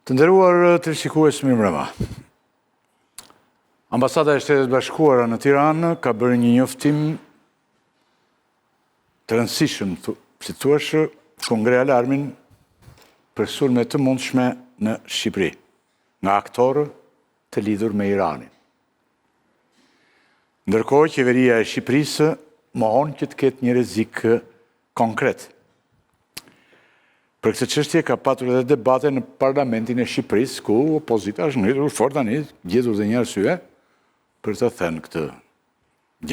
Të nderuar teleshikues, mirëmbrëma. Ambasada e Shtetit Bashkuara në Tiranë ka bërë një njoftim të rëndësishëm, si thuash, ku ngre alarmin për sulme të mundshme në Shqipëri nga aktorë të lidhur me Iranin. Ndërkohë, qeveria e Shqipërisë mohon që të ketë një rrezik konkret. Për këtë çështje ka patur edhe debate në Parlamentin e Shqipërisë, ku opozita është ngritur fort tani, gjetur dhe një arsye për të thënë këtë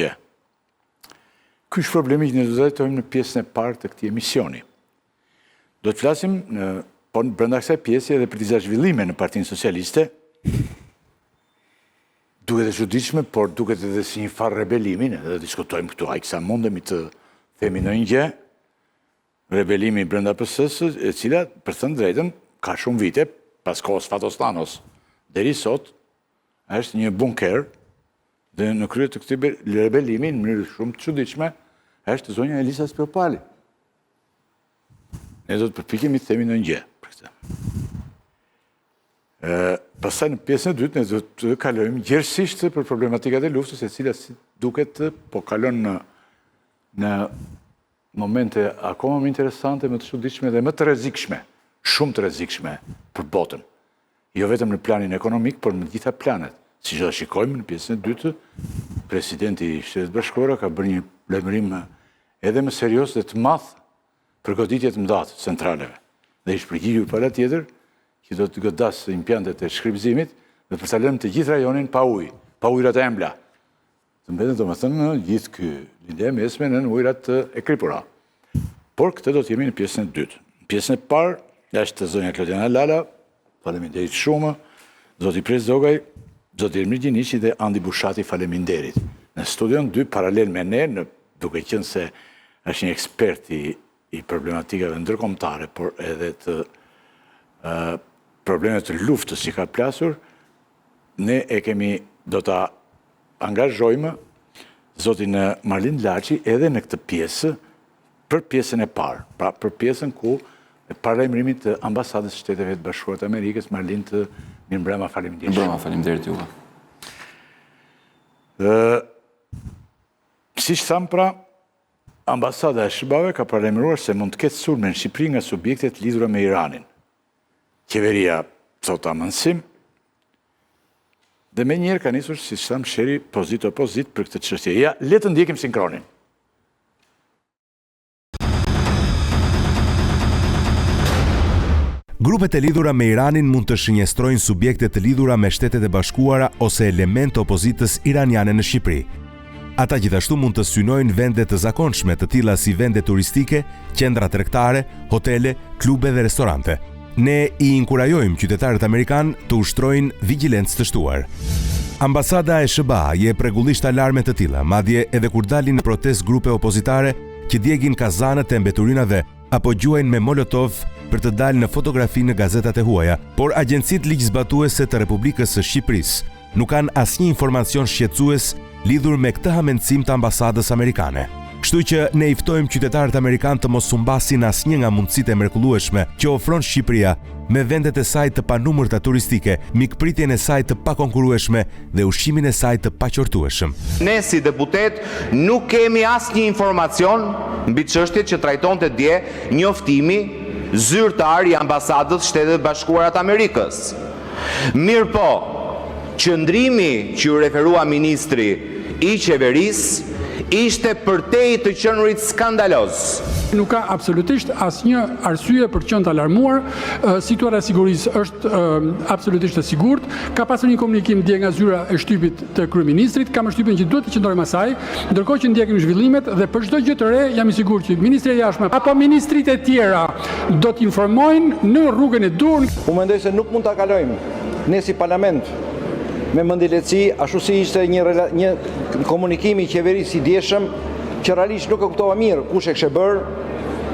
gjë. Ky është problemi që ne do të trajtojmë në pjesën e parë të këtij emisioni. Do të flasim brenda kësaj pjese edhe për disa zhvillime në Partinë Socialiste, duket e çuditshme, por duket edhe si një farë rebelimi, ne do të diskutojmë këtu, ai sa mundemi të themi ndonjë gjë. Rebelimi brenda PS-së, e cila, për thënë drejtën, ka shumë vite, pas kohës Fatostanos, deri sot, është një bunker, dhe në krye të këtij rebelimi, në mënyrë shumë të çuditshme, është zonja Elisa Spiopali. Ne do të përpiqemi të themi ndonjë gjë për këtë. Pastaj në pjesën e dytë, ne do të kalojmë gjerësisht për problematikat e luftës, e cila si duket po kalon në momente akoma më interesante, më të çuditshme dhe më të rrezikshme, shumë të rrezikshme për botën. Jo vetëm në planin ekonomik, por në gjitha planet. Siç do shikojmë në pjesën e dytë, presidenti i Shtetit Bashkuar ka bërë një lajmërim edhe më serioz dhe të madh për goditje të mëdha të centraleve. Dhe i shpërgjigjur para tjetër që do të godasë impiantet e shfrytëzimit dhe për ta lënë të gjithë rajonin pa ujë, pa ujërat e ëmbla. Të mbetet domethënë gjithë ky lindje mesme në ujërat e kripura. Por këtë do të jemi në pjesën e dytë. Në pjesën e parë është zonja Klodiana Lala, faleminderit shumë, zoti Pres Zogaj, zoti Ermir Gjiniçi dhe Andi Bushati, faleminderit. Në studion 2 paralel me ne, duke qenë se është një ekspert i problematikave ndërkombëtare, por edhe të problemet të luftës që ka plasur, ne do ta angazhojmë zotin Marlin Laçi edhe në këtë pjesë, për pjesën e parë, pra për pjesën ku paralajmërimit të ambasadës së Shteteve të Bashkuara të Amerikës, Marlin, të mirëmbrëma, faleminderit. Mirëmbrëma, faleminderit juve. Siç tham, pra, ambasada e SBA ka paralajmëruar se mund të ketë sulme në Shqipëri nga subjektet lidhura me Iranin. Qeveria thot amënsim, dhe me njerë ka nisur, si tham, sheri pozit-opozit për këtë çështje. Ja, le të ndjekim sinkronin. Grupet e lidhura me Iranin mund të shënjestrojnë subjekte të lidhura me Shtetet e Bashkuara ose element të opozitës iraniane në Shqipëri. Ata gjithashtu mund të synojnë vende të zakonshme të tilla si vende turistike, qendra tregtare, hotele, klube dhe restorante. Ne i inkurajojmë qytetarët amerikanë të ushtrojnë vigjilencë të shtuar. Ambasada e SBA jep rregullisht alarme të tilla, madje edhe kur dalin në protestë grupe opozitare që djegin kazanët e mbeturinave apo gjuajnë me molotov për të dalë në fotografi në gazetat e huaja, por agjencitë ligjzbatuese të Republikës së Shqipërisë nuk kanë asnjë informacion shqetësues lidhur me këtë hamendësim të ambasadës amerikane. Kështu që ne i ftojmë qytetarët amerikanë të mos humbasin asnjë nga mundësitë e mrekullueshme që ofron Shqipëria me vendet e saj të panumërta turistike, mikpritjen e saj të pakonkurrueshme dhe ushqimin e saj të paqortueshëm. Ne si deputet nuk kemi asnjë informacion mbi çështjet që trajtonte dje njoftimi zyrtar i ambasadës Shtetet Bashkuara të Amerikës. Mirë po, qëndrimi që ju referua ministri i qeverisë ishte përtej të qenurit skandaloz. Nuk ka absolutisht asnjë arsye për të qenë të alarmuar. Situata e sigurisë është absolutisht e sigurt. Ka pasur një komunikim dje nga zyra e shtypit të kryeministrit. Kam shtypin që duhet të qëndrojmë asaj, ndërkohë që ndjekim zhvillimet dhe për çdo gjë të re jam i sigurt që ministri i jashtëm apo ministrit e tjera do të informojnë në rrugën e dur. Unë mendoj se nuk mund ta kalojmë ne si parlament me mendjeleci, ashtu si ishte një komunikim i qeverisë i dieshëm që realisht nuk e kuptova mirë kush e kishte bërë,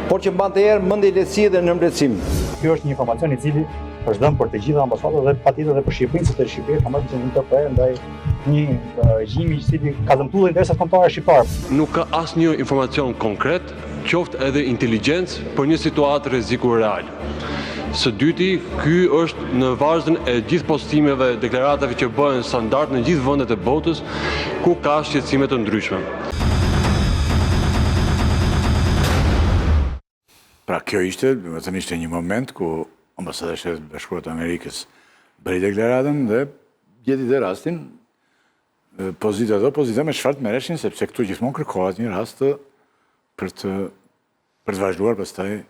por që mbante erë mendjeleci dhe nënvlerësim. Ky është një informacion i cili është dhënë për të gjitha ambasadat dhe patjetër edhe për Shqipërinë, sepse Shqipëria ka marrë një TPE ndaj një regjimi i cili ka dëmtuar interesat kombëtare shqiptare. Nuk ka asnjë informacion konkret, qoftë edhe inteligjencë për një situatë rreziku real. Së dyti, ky është në vazhdën e gjithë postimeve, deklaratave që bëhen standard në gjithë vendet e botës, ku ka shqetësime të ndryshme. Pra kjo ishte një moment ku Ambasada e Shtetit Bashkuar të Amerikës bëri deklaratën dhe gjeti dhe rastin pozita do, pozita me çfarë të merreshin, sepse këtu gjithmonë kërkohet një rast për të vazhduar pastaj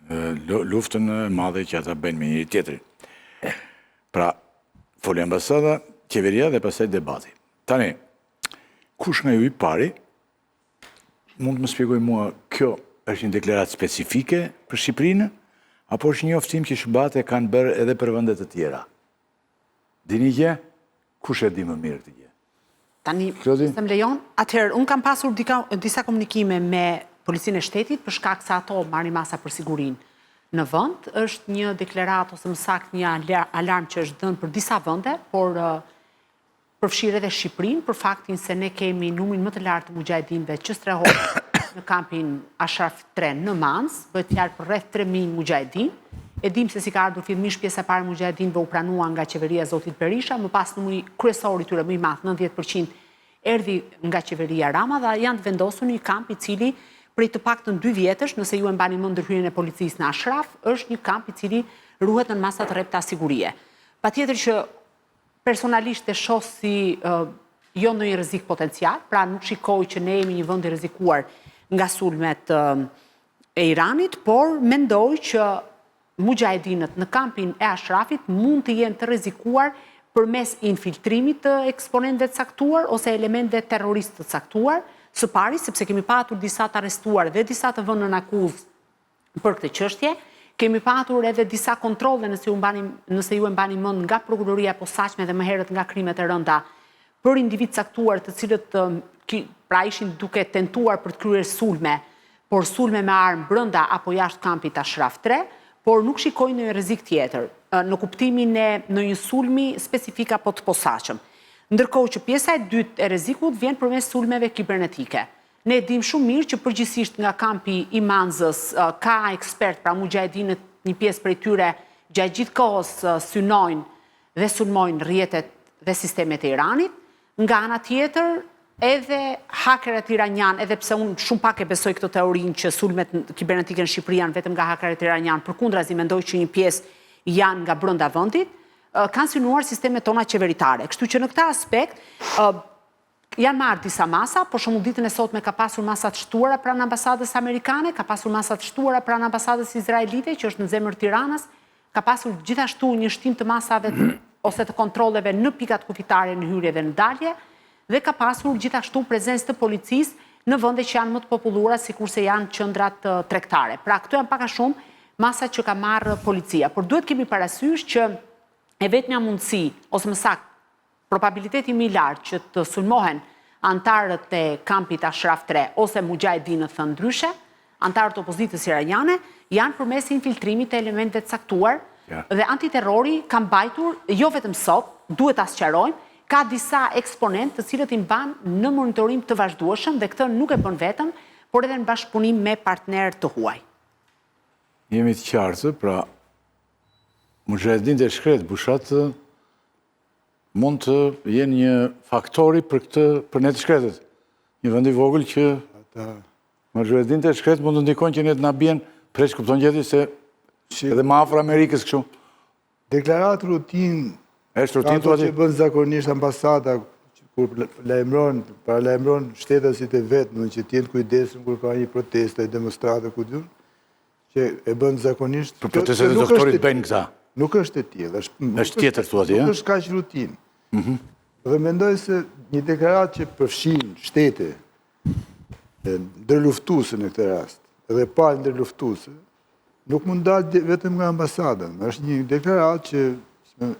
luftën e madhe që ata bëjnë me njëri tjetrin. Pra, foli ambasada, qeveria dhe pastaj debati. Tani, kush nga ju i pari, mund të më shpjegoj mua, kjo është një deklaratë specifike për Shqipërinë, apo është një oftim që SBA-t e kanë bërë edhe për vendet të tjera? Dini gjë? Kush e di më mirë këtë gjë? Tani, se më lejon, atëherë, unë kam pasur disa komunikime me Policinë e Shtetit për shkak se ato marrin masa për sigurinë në vend. Është një deklaratë ose më saktë një alarm që është dhënë për disa vende, por përfshirë edhe Shqipërinë për faktin se ne kemi numrin më të lartë të mujahedinëve që strehohen në kampin Ashraf 3 në Mans, bëhet fjalë për rreth 3000 mujahedinë. E dim se si ka ardhur fillimisht pjesa e parë e mujahedinëve u pranua nga qeveria e Zotit Berisha, më pas numri kryesor i tyre më i madh, 90% erdhi nga qeveria Rama dhe janë të vendosur një kamp i cili prej të paktën 2 vjetësh, nëse ju e mbani mend ndërhyrjen e policisë në Ashraf, është një kamp i cili ruhet në masa të rrepta sigurie. Patjetër që personalisht e shoh si jo ndonjë rrezik potencial, pra nuk shikoj që ne jemi një vend i rrezikuar nga sulmet e Iranit, por mendoj që mujahedinët në kampin e Ashrafit mund të jenë të rrezikuar përmes infiltrimit të eksponentëve të caktuar ose elementëve terroristë të caktuar, së pari sepse kemi patur disa të arrestuar dhe disa të vënë në akuzë për këtë çështje, kemi patur edhe disa kontrolle nëse ju e mbani mend nga prokuroria e posaçme dhe më herët nga krimet e rënda për individ caktuar të cilët pra ishin duke tentuar për të kryer sulme, por sulme me armë brenda apo jashtë kampit Ashraf 3, por nuk shikojnë në rrezik tjetër, në kuptimin e në një sulmi specifik apo të posaçëm. Ndërkohë që pjesa e dytë e rrezikut vjen përmes sulmeve kibernetike. Ne dim shumë mirë që përgjithsisht nga kampi i Manzës ka ekspert, pra mujahedinët, një pjesë prej tyre gjatë gjithë kohës synojnë dhe sulmojnë rrjetet dhe sistemet e Iranit. Nga ana tjetër, edhe hakerët iranian, edhe pse unë shumë pak e besoj këtë teorinë që sulmet kibernetike në Shqipëri janë vetëm nga hakerët iranian, përkundrazi mendoj që një pjesë janë nga brenda vendit, kanë synuar sistemet tona qeveritare. Kështu që në këtë aspekt janë marrë disa masa, por shumë ditën e sotme ka pasur masa të shtuara pranë ambasadës amerikane, ka pasur masa të shtuara pranë ambasadës izraelite, që është në zemër Tiranës, ka pasur gjithashtu një shtim të masave ose të kontrolleve në pikat kufitare në hyrje dhe në dalje, dhe ka pasur gjithashtu prezencë të policisë në vende që janë më të populluara, sikurse janë qendrat tregtare. Pra këto janë pak a shumë masa që ka marrë policia, por duhet kemi parasysh që e vetmja mundësi, ose më saktë, probabiliteti më i lartë që të sulmohen antarët e kampit Ashraf 3 ose mujahedinët thënë ndryshe, antarët opozitës iraniane, janë përmes infiltrimit të elementeve të caktuar dhe antiterrori ka mbajtur, jo vetëm sot, duhet ta sqarojmë, ka disa eksponent të cilët i mban në monitorim të vazhdueshëm dhe këtë nuk e bën vetëm, por edhe në bashkëpunim me partnerë të huaj. Jemi të qartë, pra mujahedinët e shkret bushat mund të jenë një faktori për ne të shkretët. Një vend i vogël që mujahedinët e shkret mund të ndikojnë që ne të na bien preç, kupton gjeti se edhe më afër Amerikës kështu. Deklaratë rutinë është rutinë ato që bën zakonisht ambasada kur paralajmëron shtetasit e vet, do që të jenë kujdesshëm kur ka një protestë, demonstratë ku diun, që e bën zakonisht. Për protestat e doktorit bëjnë këta. Nuk është e tillë, është tjetër thua ti, nuk është kaq rutinë. Dhe mendoj se një deklaratë që përfshin shtete ndërluftuese në këtë rast, edhe palë ndërluftuese, nuk mund dalë vetëm nga ambasada. Është një deklaratë që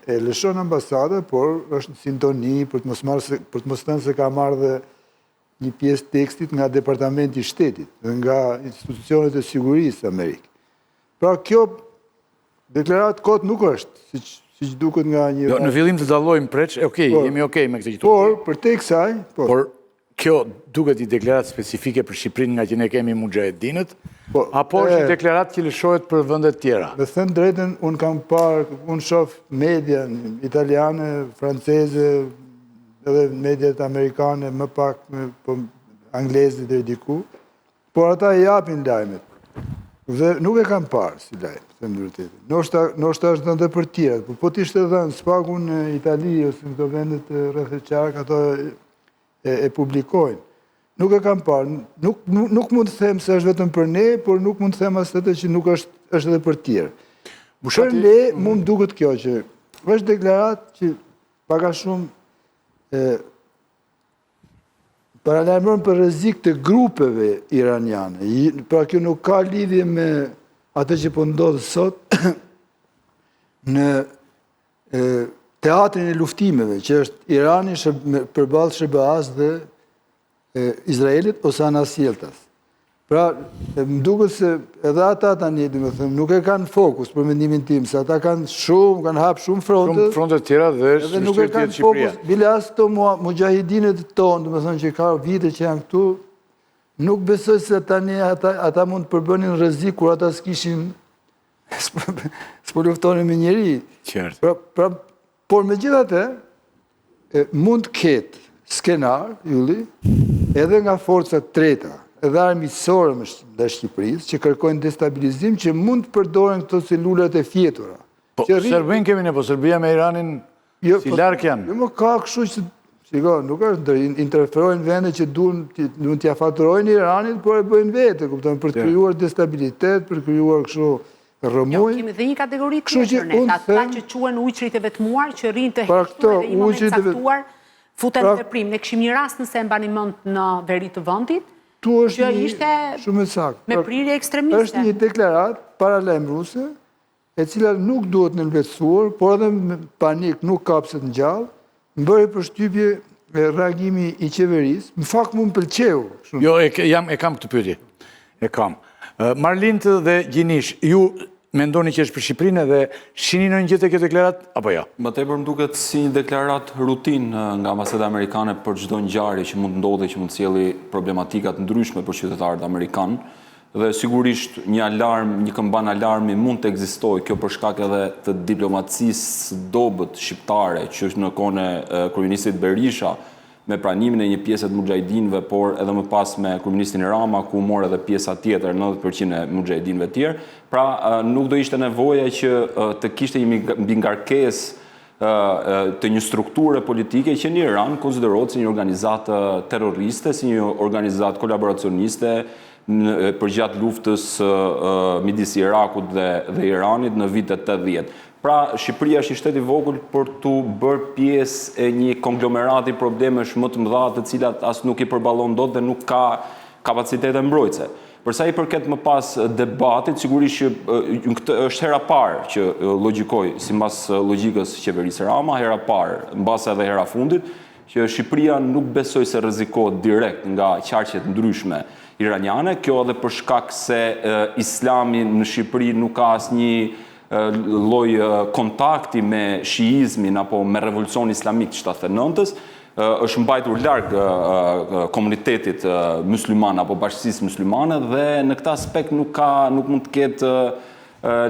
e lëshon ambasada, por është në sintoni për të mos thënë se ka marrë dhe një pjesë tekstit nga Departamenti i Shtetit dhe nga institucionet e sigurisë Amerikë. Pra kjo deklaratë kot nuk është, siç duket nga një... Në fillim të dallojmë preç, jemi okej me këtë që por, për te kësaj... Por kjo duket një deklaratë specifike për Shqipërinë nga që ne kemi mujahedinët, Apo është një deklarat që lëshohet për vëndet tjera? Me thënë drejtën, unë kam parë, unë shoh media italiane, franceze, edhe mediat amerikane, më pak me anglezit dhe diku, por ata i japin lajmet. Dhe nuk e kam parë si lajmë, them në vërtetë. Ndoshta është dhënë për tjera, po t'ishte dhënë, s'paku në Itali ose në këto vendet rreth e qark, ato e publikojnë. Nuk e kam parë, nuk mund të them se është vetëm për ne, por nuk mund të them as atë që nuk është edhe për tjerë. Për ne, mu më duket kjo që është deklarat që paka shumë paralajmëron për rrezik të grupeve iraniane. Pra kjo nuk ka lidhje me atë që po ndodhë sot në teatrin e luftimeve, që është Irani përballë SBA-s dhe Izraelit ose anasjeltas. Pra, më duket se edhe ata tani, nuk e kanë fokus për mendimin tim, se ata kanë hapë shumë fronte. Shumë fronte tjera dhe edhe nuk e kanë fokus. Bile as të mujahidinet tonë, që ka vite që janë këtu, nuk besoj se tani ata mund të përbënin rrezik kur ata s'kishin s'po luftonin me njeri. Por me gjithatë, mund të ketë skenar, Ylli, edhe nga forcat treta, edhe armiqësore ndaj Shqipërisë, që kërkojnë destabilizim, që mund të përdoren këto celulat e fjetura. Po, Serbin kemi ne, po Serbia me Iranin si lark janë? Jo, më ka kështu që, shiko, nuk është, interferojnë vende që duhen t'ja faturojnë Iranit, por e bëjnë vete, kupton, për të krijuar destabilitet, për të krijuar kështu rëmuj. Kemi dhe një kategori tjetër, ata që quhen ujqrit e vetmuar, që rrinë të hequr dhe një moment caktuar, futen në veprim. Ne kishim një rast nëse mban mend në veri të vendit, që ishte me prirje ekstremiste. Është një deklarat paralajmëruese, e cila nuk duhet nënvetësuar, por edhe me panik nuk kapset në gjallë, më bëri përshtypje reagimi i qeverisë, në fakt më pëlqeu. Jo, e kam këtë pyetje. E kam. Marlind dhe Gjinish, ju mendoni që është për Shqipërinë dhe shihni në një gjë të këtë deklarat, apo jo? Më tepër më duket si një deklarat rutinë nga ambasada amerikane për çdo ngjarje që mund të ndodhi, që mund të sjellë problematika të ndryshme për qytetarët amerikanë. Dhe sigurisht një alarm, një këmban alarmi mund të ekzistojë, kjo për shkak edhe të diplomacisë dobët shqiptare, që është në kohën e kryeministit Berisha, me pranimin e një pjesë të mujahidinëve, por edhe më pas me kryeministin Rama, ku mor edhe pjesa tjetër, 90% e mujahidinëve të tjerë. Pra, nuk do ishte nevoja që të kishte një mbingarkesë të një strukture politike që në Iran konsiderohet si një organizatë terroriste, si një organizatë kolaboracioniste përgjatë luftës midis Irakut dhe Iranit në vitet 80. Pra, Shqipëria është një shtet i vogël për të bërë pjesë e një konglomerati problemesh më të mëdha, të cilat as nuk i përballon dot dhe nuk ka kapacitete mbrojtëse. Përsa i përket më pas debatit, sigurisht që këtë është hera parë që logjikoj, sipas logjikës qeverisë Rama, hera parë, mbas edhe hera fundit, që Shqipëria nuk besoj se rrezikohet direkt nga qarqet ndryshme iraniane, kjo edhe për shkak se Islami në Shqipëri nuk ka asnjë lloj kontakti me shiizmin apo me revolucionin islamik të 79-s, është mbajtur larg komunitetit musliman apo bashkësisë muslimane dhe në këtë aspekt nuk mund të ketë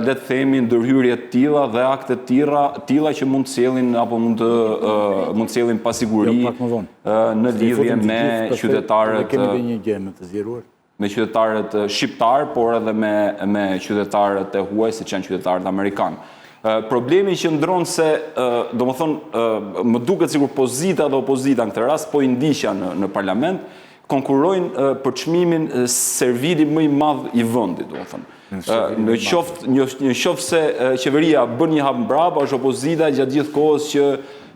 le të themi ndërhyrje të tilla dhe akte të tilla që mund të sjellin apo mund të sjellin pasiguri në lidhje me qytetarët. Kemi një gjë më të zgjeruar. Me qytetarët shqiptar, por edhe me qytetarët e huaj, si që janë qytetarët amerikanë. Problemi që ndronë se, do më thonë, më duket sikur pozita dhe opozita në këtë rast, po i ndiqja në parlament, konkurrojnë për çmimin servili më i madh i vendit, do më thonë. Në qoftë se qeveria bën një hap mbrapa, është opozita gjatë gjithë kohës që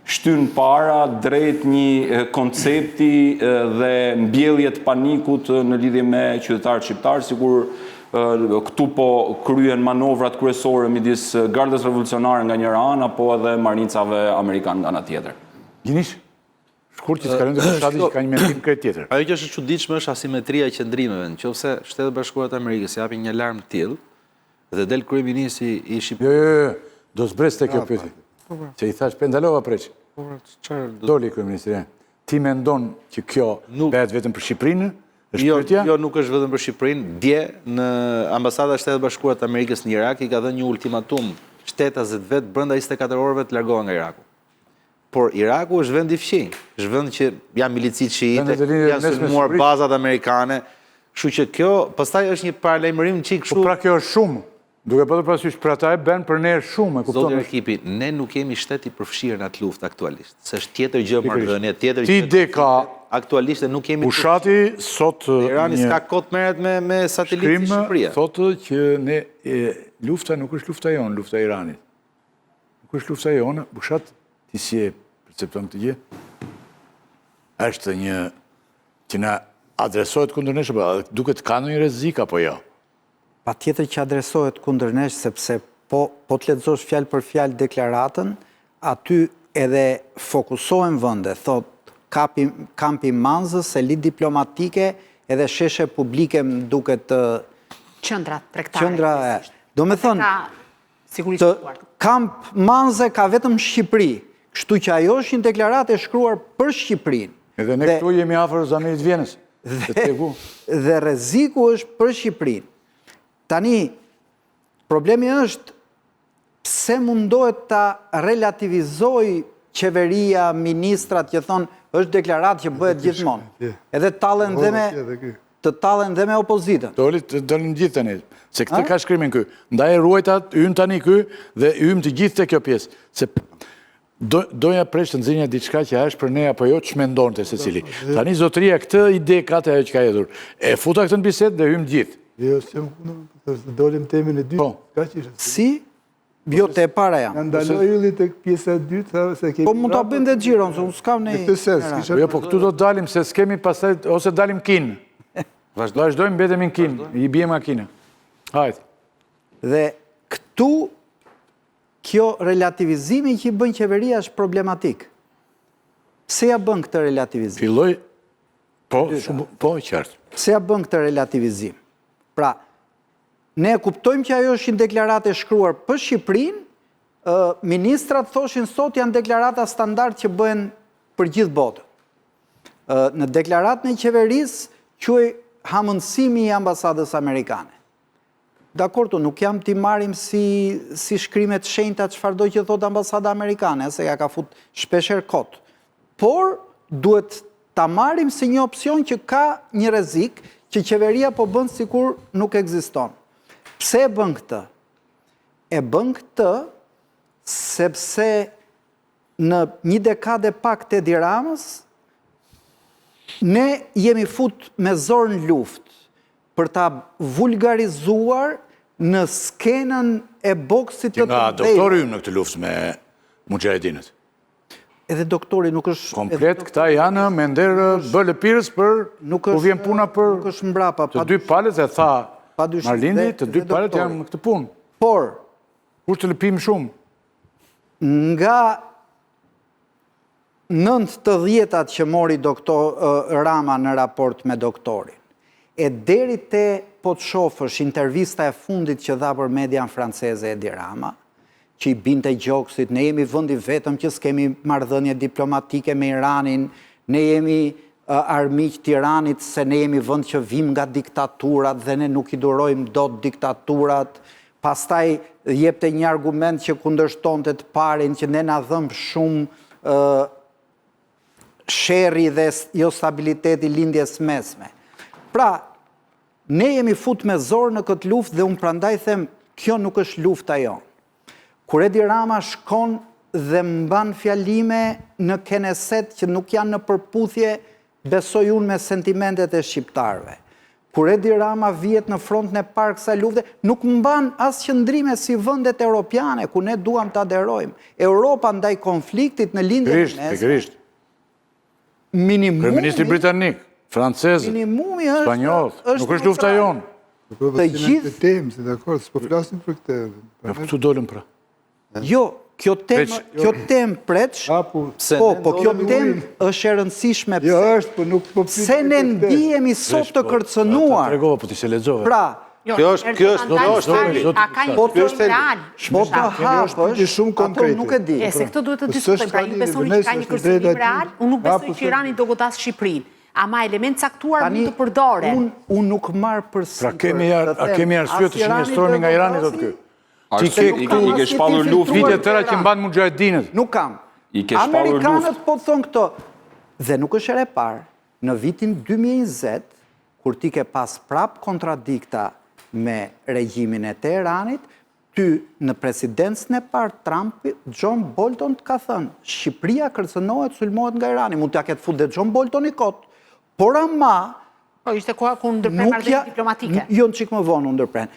shtyn para drejt një koncepti dhe mbjellje të panikut në lidhje me qytetarët shqiptarë, sikur këtu po kryen manovrat kryesore midis Gardës Revolucionare nga njëra anë apo edhe marincave amerikanë nga ana tjetër. Gjinish, shkurt që s'kalojnë të përshati që ka një mendim krejt tjetër. Ajo që është e çuditshme është asimetria e qëndrimeve. Nëse Shtetet Bashkuara të Amerikës japin një alarm të tillë dhe del kryeministri i Shqipërisë. Jo, do zbres te kjo pyetje. Që i thash Pendalova preç. Doli kryeministri. Ti mendon që kjo bëhet vetëm për Shqipërinë Jo, nuk është vetëm për Shqipërinë. Dje në Ambasada e Shtetit Bashkuar të Amerikës në Irak i ka dhënë një ultimatum shtetasët vetë brenda 24 orëve të largohen nga Iraku. Por Iraku është vend i fqinj, është vend që janë milicit shiite, janë sulmuar bazat amerikane, kështu që kjo pastaj është një paralajmërim çik kështu. Po pra kjo është shumë. Duke pasur parasysh për ata e bën për ne shumë, e kupton. Zoti Ekipi, ne nuk jemi shtet i përfshirë në atë luftë aktualisht. Se është tjetër gjë marrëdhënie, tjetër gjë. Ti ka aktualisht nuk kemi. Fushati sot Irani s'ka kot merret me satelitin Shqipëria. Thotë që ne lufta nuk është lufta jonë, lufta e Iranit. Nuk është lufta jonë, Bushat ti si e percepton këtë gjë? Është një që na adresohet kundër nesh, duket ka ndonjë rrezik apo jo? Pa tjetër që adresohet kundër nesh, sepse po të lexosh fjalë për fjalë deklaratën, aty edhe fokusohen vende, thot kampi Manzës, elit diplomatike, edhe sheshe publike më duket qendra tregtare. Do me thënë, kamp Manzë ka vetëm Shqipëri, kështu që ajo është një deklaratë e shkruar për Shqipërinë. Edhe ne këtu jemi afër Zamirit Vjenës. Dhe rreziku është për Shqipërinë. Tani, problemi është pse mundohet ta relativizoj qeveria, ministrat që thonë është deklaratë që bëhet gjithmonë. Edhe të tallen dhe me opozitën. Dolin gjithë tani, se këtë ka shkrimin ky. Ndaj ruajtat ym tani ky dhe ym të gjithë të kjo pjesë. Se doja presh të nxjerrja diçka që është për ne apo jo, ç'mendonte secili. Tani zotëria këtë ide ka të ajo që ka hedhur. E futa këtë në bisedë dhe hym gjithë. Jo, dolim temin e dytë. Si? Jo, te para jam. Në ndaloj ylli të pjesa e dytë, se kemi... Po mund të bëjmë dhe gjiron, se unë s'kam ne... Jo, po këtu do të dalim, se s'kemi pasaj, ose dalim kinë. Vazhdojmë, betemi në kinë, i bjem nga kinë. Hajtë. Dhe këtu, kjo relativizimi që i bën qeveria është problematik. Pse ja bën këtë relativizim? Filloj, po, qartë. Pse ja bën këtë relativizim? Pra, ne kuptojmë që ajo është një deklaratë e shkruar për Shqipërinë, ministrat thoshin sot janë deklarata standard që bëhen për gjithë botën. Në deklaratën e qeverisë quaj hamëndësimi i ambasadës amerikane. Dakorto, nuk jam t'i marim si shkrimet shenjta çfarëdo që thot ambasada amerikane, se ja ka fut shpesher kot. Por, duhet ta marim si një opsion që ka një rrezik që qeveria po bën sikur nuk ekziston. Pse e bën këtë? E bën këtë sepse në një dekade pak të Edi Ramës, ne jemi fut me zorë në luftë për ta vulgarizuar në skenën e boksit të të nga doktori në këtë luftë me Mujahedinët. Edhe doktori nuk është... Komplet, këta janë me nderë bëllë pirës për ku vjen puna për të dy palët, e tha Marlindi, të dy palët janë në këtë punë. Por, kur të lëpim shumë? Nga 9 të 10-at që mori Rama në raport me doktorin, e deri te po të shofësh intervista e fundit që dha për median franceze Edi Rama, që i binte gjoksit, ne jemi vëndi vetëm që s'kemi marrëdhënie diplomatike me Iranin, ne jemi armiq të Iranit, se ne jemi vënd që vim nga diktaturat dhe ne nuk i durojmë dot diktaturat, pastaj jepte një argument që kundërshtonte të parin që ne na dhëm shumë sherri dhe jo stabiliteti lindjes mesme. Pra, ne jemi fut me zorë në këtë luftë dhe unë prandaj them, kjo nuk është lufta jonë. Kur Edi Rama shkon dhe mban fjalime në Keneset që nuk janë në përputhje, besoj unë me sentimentet e shqiptarëve. Kur Edi Rama vihet në frontën e parë kësaj lufte, nuk mban as qëndrime si vendet europiane ku ne duam të aderojmë. Europa ndaj konfliktit në lindjen e mesme. Minimumi. Kryeministri britanik, francez, spanjoll, nuk është lufta jonë. Të gjithë temë, si dakord, s'po flasim për këtë. Ja këtu dolëm pra. Jo, kjo temë preç, po kjo temë është e rëndësishme jo është, po nuk po pyet. Se ne ndihemi sot të kërcënuar. Tregova, po ti se lexove. Pra, kjo është a ka një kontrol real? Po të hapësh, ato nuk e di. Se këtë duhet të diskutojmë, pra ju besoni që ka një kërcënim real, unë nuk besoj që Irani do godas Shqipërinë. ama element caktuar mund të përdore. Unë nuk marë përsi. Pra kemi arsye të shinjestroni nga Irani do të ky. Ti ke shpallur luftë vite tëra që mban mujahedinët. Nuk kam. I ke shpallur luftë. Amerikanët po thonë këto. Dhe nuk është ere parë. Në vitin 2020, kur ti ke pas prap kontradikta me regjimin e Teheranit, ty në presidencën e parë Trump, John Bolton të ka thënë, Shqipëria kërcënohet, sulmohet nga Irani, mund t'ja ketë fut dhe John Bolton i kotë, por ama... Po, ishte koha ku ndërpren marrëdhënie diplomatike. Jo në qikë më vonë ndërpren.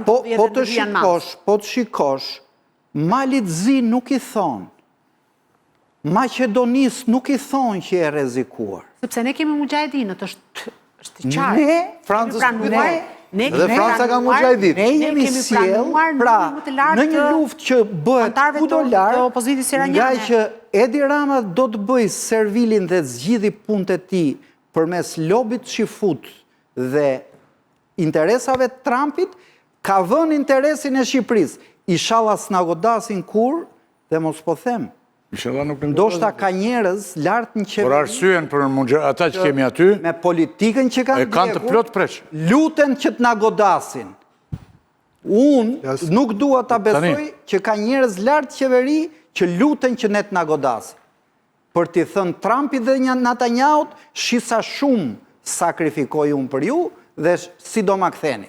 Po të shikosh, Malit Zi nuk i thonë, Macedonis nuk i thonë që e rezikuar. Sepse ne kemi mujahedinët, është qartë. Ne, Francës dhe Franca ka mujahedin. Ne jemi sjell, pra, në një luftë që bëhet kudo lartë, nga që Edi Rama do të bëj servilin dhe zgjidhi punët e tij përmes lobit shifut dhe interesave të Trumpit, ka vënë interesin e Shqipërisë. Inshallah s'na godasin kur, dhe mos po them. Ndoshta ka njerëz lartë në qeveri. Por arsyen për ata që kemi aty, me politikën që kanë të plot presh. Luten që të na godasin. Unë nuk dua ta besoj që ka njerëz lartë qeveri që luten që ne të na godasin. Për t'i thënë Trumpit dhe Netanyahu, shisa shumë sakrifikoj unë për ju dhe si do ma ktheni.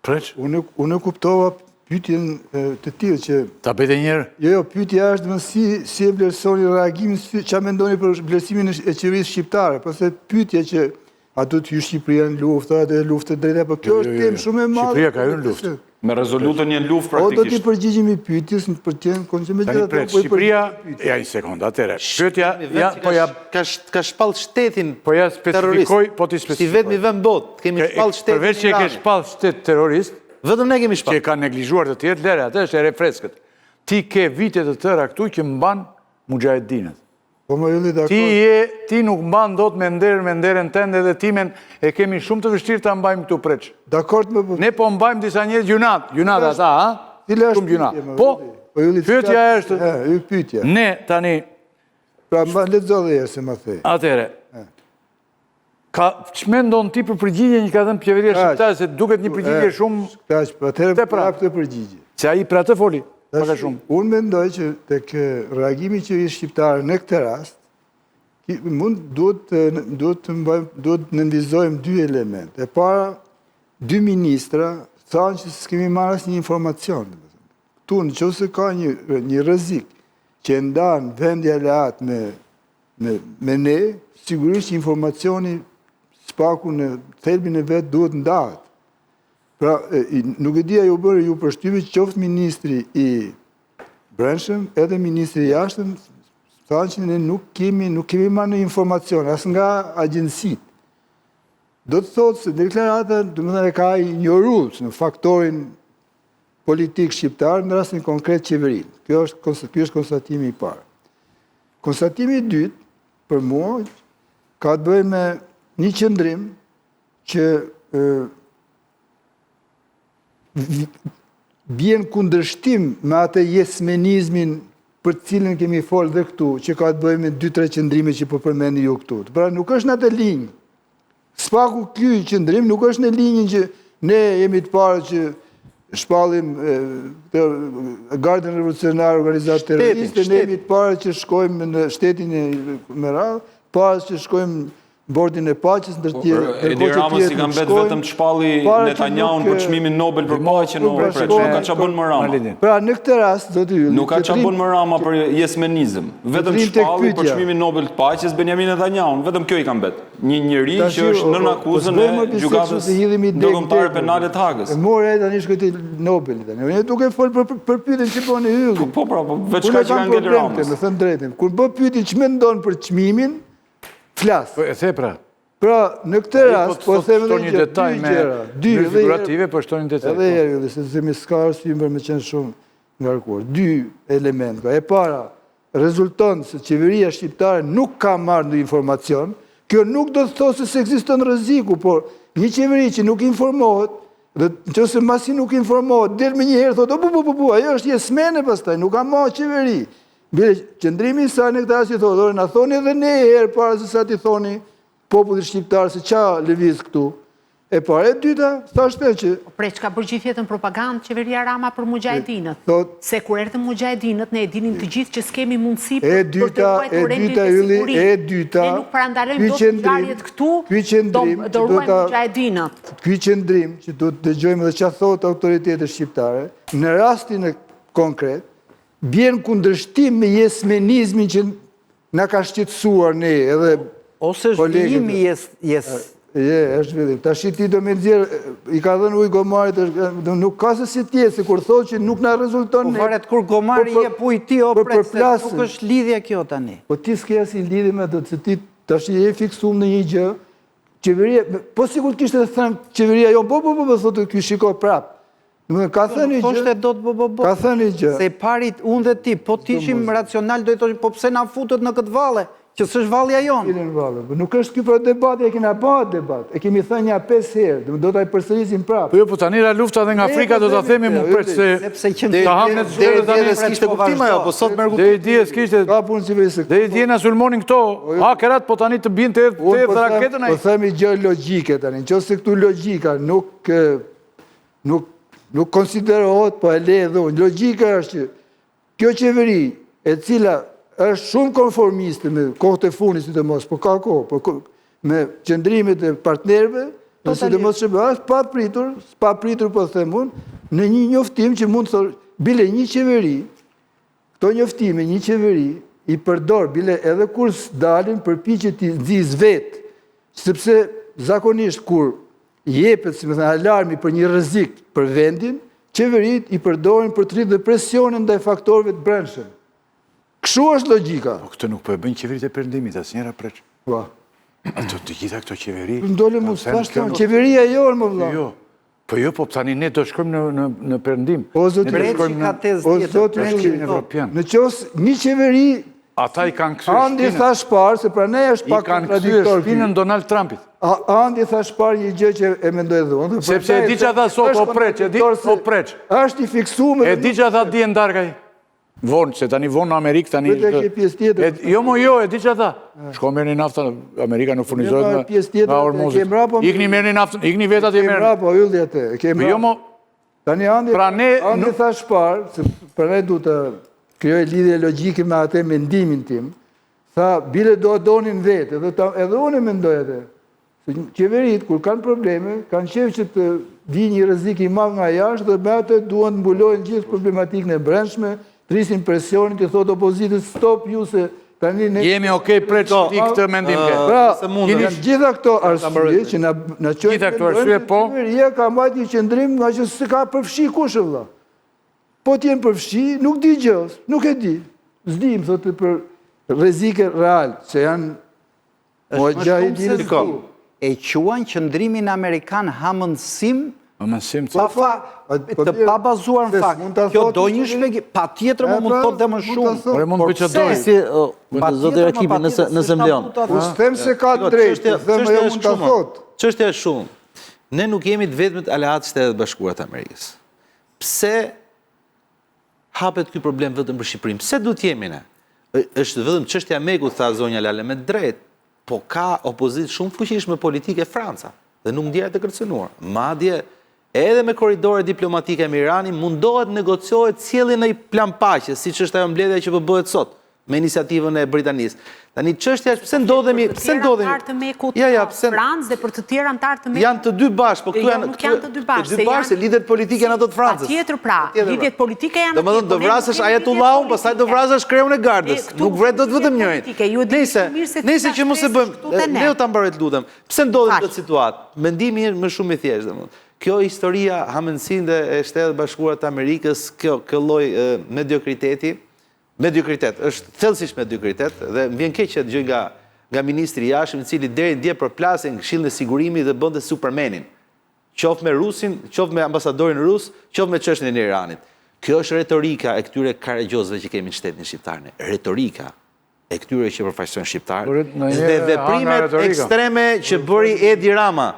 Preç? Unë kuptova pyetjen të tillë që... Ta bëjtë njerë? Jo, pyetja është si e vlerësoni reagimin, që mendoni për vlerësimin e qeverisë shqiptare, përse pyetja që a do të hyjë Shqipëria në luftë, dhe luftë drejta, por kjo është temë shumë e madhe. Shqipëria ka hyrë në luftë. Me rezolutën një luftë praktikisht. O do t'i përgjigjemi pyetjes për të qenë konsumë Tani pret, Shqipëria, ja një sekondë, atëre. Pyetja, ka shpall shtetin po ja specifikoj, po t'i specifikoj. Si vetëm i vend botë, kemi shpall shtetin. Përveç që e ke shpall shtet terrorist, vetëm ne kemi shpall. Që e ka neglizhuar të tjerë, lere, atë është e refreskët. Ti ke vite të tëra këtu që mban mujahedinët. Ti nuk mban dot me nderën tënde dhe timen e kemi shumë të vështirë ta mbajmë këtu preç. Ne po mbajmë disa njerëz gjunat ata, ha? Shumë gjunat. Po, pyetja është, ne tani... Pra, ma lexo dhe se ma thej. Atere, ç'mendon ti për përgjigjen që ka dhënë qeveria shqiptare, se duket një përgjigje shumë... Atëherë pra këtë përgjigje. Se ai për atë foli. Unë mendoj që tek reagimi i qeverisë shqiptare në këtë rast, duhet të nënvizojmë dy elemente. E para, dy ministra thanë që s'kemi marrë asnjë informacion. Tu në qoftë se ka një rrezik që ndan vendi aleat me ne, sigurisht që informacioni spaku në thelbin e vet duhet ndahet. Pra, nuk e dia ju bërë ju përshtypje që qoftë ministri i brendshëm, edhe ministri i jashtëm, thanë që ne nuk kemi marrë në informacion, as nga agjensitë. Do të thotë se deklarata, domethënë e ka injoruar në faktorin politik shqiptar në rastin konkret qeverinë. Kjo është konstatimi i parë. Konstatimi i dytë, për mua, ka të bëjë me një qëndrim që bjen kundërshtim me atë jesmenizmin për cilën kemi folë dhe këtu, që ka të bëjë me 2-3 qëndrime që po përmendi ju këtu. Pra nuk është në atë linjë. Spaku ky qëndrim nuk është në linjën që ne jemi të parë që shpallim Gardën Revolucionare, organizatë terroriste, ne jemi të parë që shkojmë në shtetin e Meral, parë që shkojmë bordin e paqes, ndërtjerë... Edi Rama si kam betë vetëm të shpalli Netanyahu për çmimin Nobel për paqen, nuk ka qa bën më Rama. Pra në këtë rast, do të nuk ka qa bën më Rama për jesmenizëm. Vetëm të shpalli për çmimin Nobel të paqes Benjamin Netanyahu, vetëm kjo i kam betë. Një njeri që është nën akuzën e gjykatës ndërkombëtare penale të Hagës. E morë tani shkojti Nobelit. Ne duke fol për pyetjen që bën Ylli. Po, veç ka që kanë ngel Ramës. Më thënë drejtën. Kur bë pyetjen ç'mendon për çmimin, flas. E the pra. Pra, në këtë rast, po them edhe një detaj me figurative, po shto një detaj. Edhe herë, se themi s'ka arsye për me qenë shumë ngarkuar. Dy elementë. E para, rezulton se qeveria shqiptare nuk ka marrë ndonjë informacion. Kjo nuk do të thosë se ekziston rreziku, por një qeveri që nuk informohet, dhe nëse masi nuk informohet, del me një herë thotë, ajo është jesmene pastaj, nuk ka marrë qeveri. Bile, qëndrimi i saj në këta që thotë, na thoni edhe ne herë para se sa ti thoni popullit shqiptar se qa lëviz këtu. E para e dyta, thashte që... Pre, që ka përgjithjet në propagandë qeveria Rama për mujahedinët? Se kur erdhën mujahedinët, ne e dinin të gjithë që s'kemi mundësi për të ruajtur rendin të sigurisë. E dyta, ne nuk parandalojmë do të ngjarjet këtu, do ruajmë mujahedinët. Ky qëndrim që do të dëgjojmë dhe çfarë thotë autoritetet shqiptare, në rastin e konkret, bjen kundërshtim me jesmenizmin që na ka shqetësuar ne edhe ose zhvillimi është vëllim. Tash ti do me nxjerr, i ka dhënë ujë gomarit, nuk ka se si tjetë, se kur thotë që nuk na rezulton ne. Po varet kur gomari jep ujë ti o pret, nuk është lidhja kjo tani. Po ti s'ke asnjë lidhje me atë, se ti tash je fiksuar në një gjë. Qeveria, po sikur kishte thënë qeveria jo, po thotë ky shiko prap. Domethënë ka thënë gjë. Ka thënë gjë. Se parit unë dhe ti, po tishim racional do të thoshim, po pse na futet në këtë valle? Që s'është vallja jonë. Nuk është ky për debat, e kena bërë debat. E kemi thënë ja 5 herë, do ta përsërisim prapë. Po jo, po tani ra lufta edhe nga Afrika do ta themi më pret se ta hamne të shkruar tani s'kishte kuptim ajo, po sot merr kuptim. Deri dje s'kishte. Ka punë civilise. Deri dje na sulmonin këto. Hakerat po tani të bien të raketën ai. Po themi gjë logjike tani. Nëse këtu logjika nuk konsiderohet, po e le edhe unë. Logjika është që kjo qeveri e cila është shumë konformiste me kohët e fundit, sidomos, po ka kohë, me qëndrimet e partnerëve, në sidomos SBA, pa pritur po them unë, në një njoftim që mund të thonë, bile një qeveri, këto njoftime, një qeveri, i përdor, bile edhe kur s'dalin përpiqet t'i nxjisë vetë, sepse zakonisht kur jepet, si më thënë, alarmi për një rrezik për vendin, qeverit i përdorin për të rritur presionin ndaj faktorëve të brendshëm. Kështu është logjika. Po këtë nuk po e bëjnë qeveritë e Perëndimit, asnjëra preç. Po. Ato të gjitha këto qeveri. Ndolën mos thashë, qeveria jonë më vëlla. Jo. Po jo, po tani ne do shkojmë në Perëndim. O zoti, në qoftë një qeveri ata i kanë kthyer. Andi thash parë se pra ne është pak kontradiktor. Shpinën Donald Trumpit. Andi thash parë një gjë që e mendoj edhe unë. Sepse e di çfarë tha sot, po preç, e di, po preç. Është i fiksuar. E di çfarë tha dje ndarkaj. Vonë, se tani vonë në Amerikë, tani... Vete ke pjesë tjetër. Jo, e di që tha. Shko merë një nafta, Amerika nuk furnizohet nga Ormuzit. Ikni merë një nafta, ikni vetat e merë. Kemë rapo, yllë atë, kemë rapo. Tani andi thash parë, se për ne du të kryoj lidhje logjike me atë mendimin tim, tha, bile do donin vetë, edhe unë e mendoj atë. Qeverit, kur kanë probleme, kanë qef që të di një rrezik i madh nga jashtë dhe me atë duan të mbulojnë gjithë problematikën e brendshme, rrisin presionin të thotë opozitës stop ju se tani ne... Jemi okej preç ti këtë mendim ke. Pra, gjitha këto arsye që na qojnë qeveria ka mbajtur një qëndrim nga që se ka përfshi kush vëlla. Po t'jen përfshi, nuk di gjë, nuk e di. S'di, më thotë për rrezike real, që janë mujahedinët këtu. E quan qëndrimin amerikan hamendësim të pabazuar në fakt. Kjo do një shpjegim, patjetër më mund të thotë dhe më shumë. Por mund të çdoj. Zotë Rakipi, nëse më lejon. Po them se ka drejtë, them ajo mund ta thotë. Çështja është shumë. Ne nuk jemi të vetmit aleat Shtetet Bashkuara të Amerikës. Pse hapet ky problem vetëm për Shqipërinë? Pse duhet jemi ne? Është vetëm çështja Meku, tha zonja Lale me drejt, po ka opozitë shumë fuqishme politike Franca dhe nuk ndjehet e kërcënuar. Madje edhe me korridore diplomatike me Iranin mundohet negociohet sjelljen në një plan paqe, siç është ajo mbledhja që po bëhet sot me iniciativën e Britanisë. Tani çështja është pse ndodhemi antar të Mekut Francë dhe për të tjerë antar të Mekut. Janë të dy bashkë, po këtu janë nuk janë të dy bashkë. Të dy bashkë, lidhet politike janë ato të Francës. Patjetër pra, lidhjet politike janë. Domethënë do vrasësh Ajetullahun, pastaj do vrasësh kreun e gardës. Nuk vret dot vetëm njërin. Nëse që mos e bëjmë, ne u ta mbaroj të lutem. Pse ndodhet këtë situatë? Mendimi është më shumë i thjeshtë domethënë. Kjo historia hamendësinde e Shtetet Bashkuara të Amerikës, kjo lloj mediokritet, është thellësisht mediokritet dhe më vjen keq që dëgjoj nga ministri i jashtëm, i cili deri dje përplasin Këshillin e Sigurimit dhe bënte Supermanin. Qoftë me Rusin, qoftë me ambasadorin rus, qoftë me çështjen e Iranit. Kjo është retorika e këtyre karagjozëve që kemi në shtetin shqiptar. Retorika e këtyre që përfaqësojnë shqiptar dhe veprimet ekstreme që bëri Edi Rama.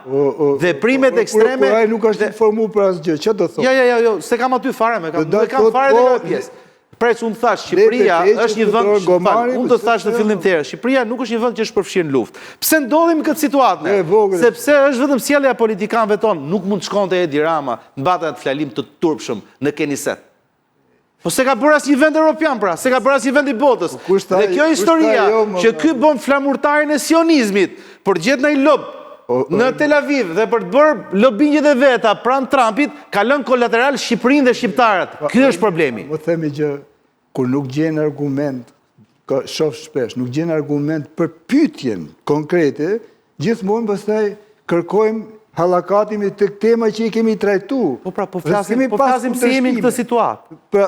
Veprimet ekstreme. Kur ai nuk është informuar për asgjë, çfarë do thotë? Jo, se kam aty fare, me kam fare dhe nga pjesë. Preç, unë thash, Shqipëria është një vend, unë të thash në fillim të herë, Shqipëria nuk është një vend që është përfshirë në luftë. Pse ndodhemi këtë situatë? Sepse është vetëm sjellja e politikanëve tonë, nuk mund të shkonte Edi Rama në bata atë flalim të turpshëm në Keniset. Po se ka bërë asnjë vend evropian pra, se ka bërë asnjë vend i botës. Dhe kjo historia që ky bën flamurtarin e sionizmit për gjetë në lob në Tel Aviv dhe për të bërë lobingjet e veta pranë Trumpit, ka lënë kolateral Shqipërinë dhe shqiptarët. Ky është problemi. Më themi që kur nuk gjen argument, shoh shpesh, nuk gjen argument për pyetjen konkrete, gjithmonë pastaj kërkojmë hallakatimi të tema që i kemi trajtu. Po pra, po flasim si jemi në këtë situatë. Pra,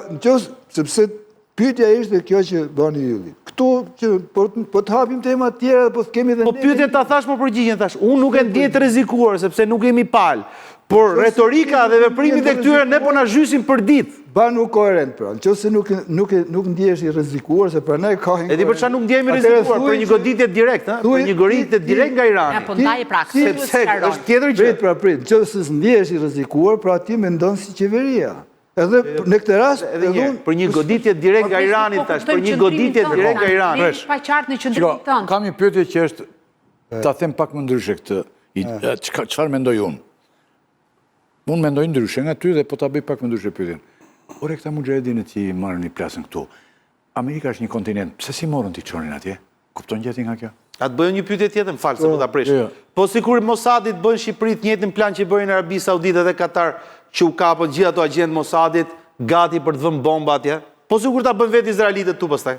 sepse pyetja ishte kjo që bani Ylli. Këtu që po të hapim tema të tjera, po kemi dhe ne. Po pyetjen ta thash, po përgjigjen thash. Unë nuk e ndjej të rrezikuar sepse nuk jemi palë. Por retorika dhe veprimit e këtyre ne po na zhysim për ditë. Banu koherent pra. Nëse nuk ndjehesh i rrezikuar, se pranaj ka inkoherent. Edi për çfarë nuk ndjehemi rrezikuar për një goditje direkt, ha? Për një goditje direkt nga Irani. Po ndaje praktikë. Sepse është tjetër gjë. Prit. Nëse ndjehesh i rrezikuar, pra ti mendon si qeveria. Edhe në këtë rast, për një goditje direkt nga Irani tash, për një goditje direkt nga Irani. Pa qartë në qendrimin tënd. Kam një pyetje që është ta them pak më ndryshe këtë. Çfarë mendoj unë? Unë mendoj ndryshe nga ty dhe po ta bëj pak më ndryshe pyetjen. Ore këta mujahedinët që i marrin i plasën këtu. Amerika është një kontinent, pse si morën ti çonin atje? Kupton gjeti nga kjo? A të bëjmë një pyetje tjetër, më fal se po ta prish. Po sikur Mossadit bën Shqipëri të njëjtin plan që bëjnë Arabi Saudite dhe Katar, që u kapën gjithë ato agent Mossadit gati për të vënë bomba atje. Po sikur ta bën vetë izraelitët tu pastaj.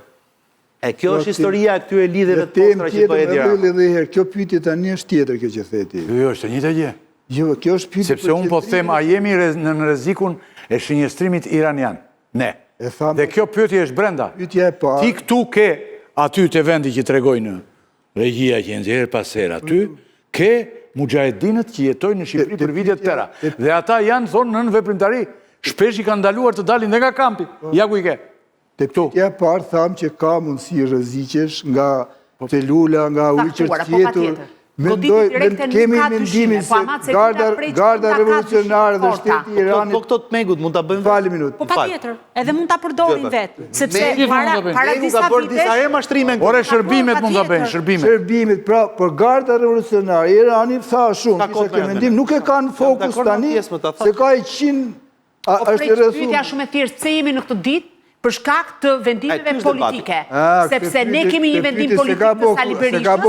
E kjo është historia e këtyre lidhjeve të postra që bëhet Irani. Kjo pyetje tani është tjetër kjo që the ti. Jo, është e njëjta gjë. Jo, kjo është pyetje. Sepse unë po them, a jemi në rrezikun e shënjestrimit iranian? Ne. Dhe kjo pyetje është brenda. Pyetja e parë. Ti këtu ke aty te vendi që tregojnë regjia që nxjerr pas herë aty, ke mujahedinët që jetojnë në Shqipëri për vite të tëra. Dhe ata janë thonë nën veprimtari, shpesh i kanë ndaluar të dalin dhe nga kampi. Ja ku i ke. Te pyetja e parë tham që ka mundësi rreziqesh nga celula, nga ujqër tjetër. Mendoj, kemi mendimin se garda revolucionare dhe shteti i Iranit... Po këto të megut mund të bëjmë... Fali minut. Po pa tjetër, edhe mund të përdorin vetë. Sepse para disa vitesh... Ore shërbimet mund të bëjnë, shërbimet. Shërbimet, pra, për garda revolucionare i Iranit, tha shumë, që ke mendim, nuk e kanë fokus tani, se ka i 100... Po prej që pyetja shumë e thjeshtë, pse jemi në këtë ditë? Për shkak të vendimeve politike. Sepse ne kemi një vendim politik të Sali Berishës,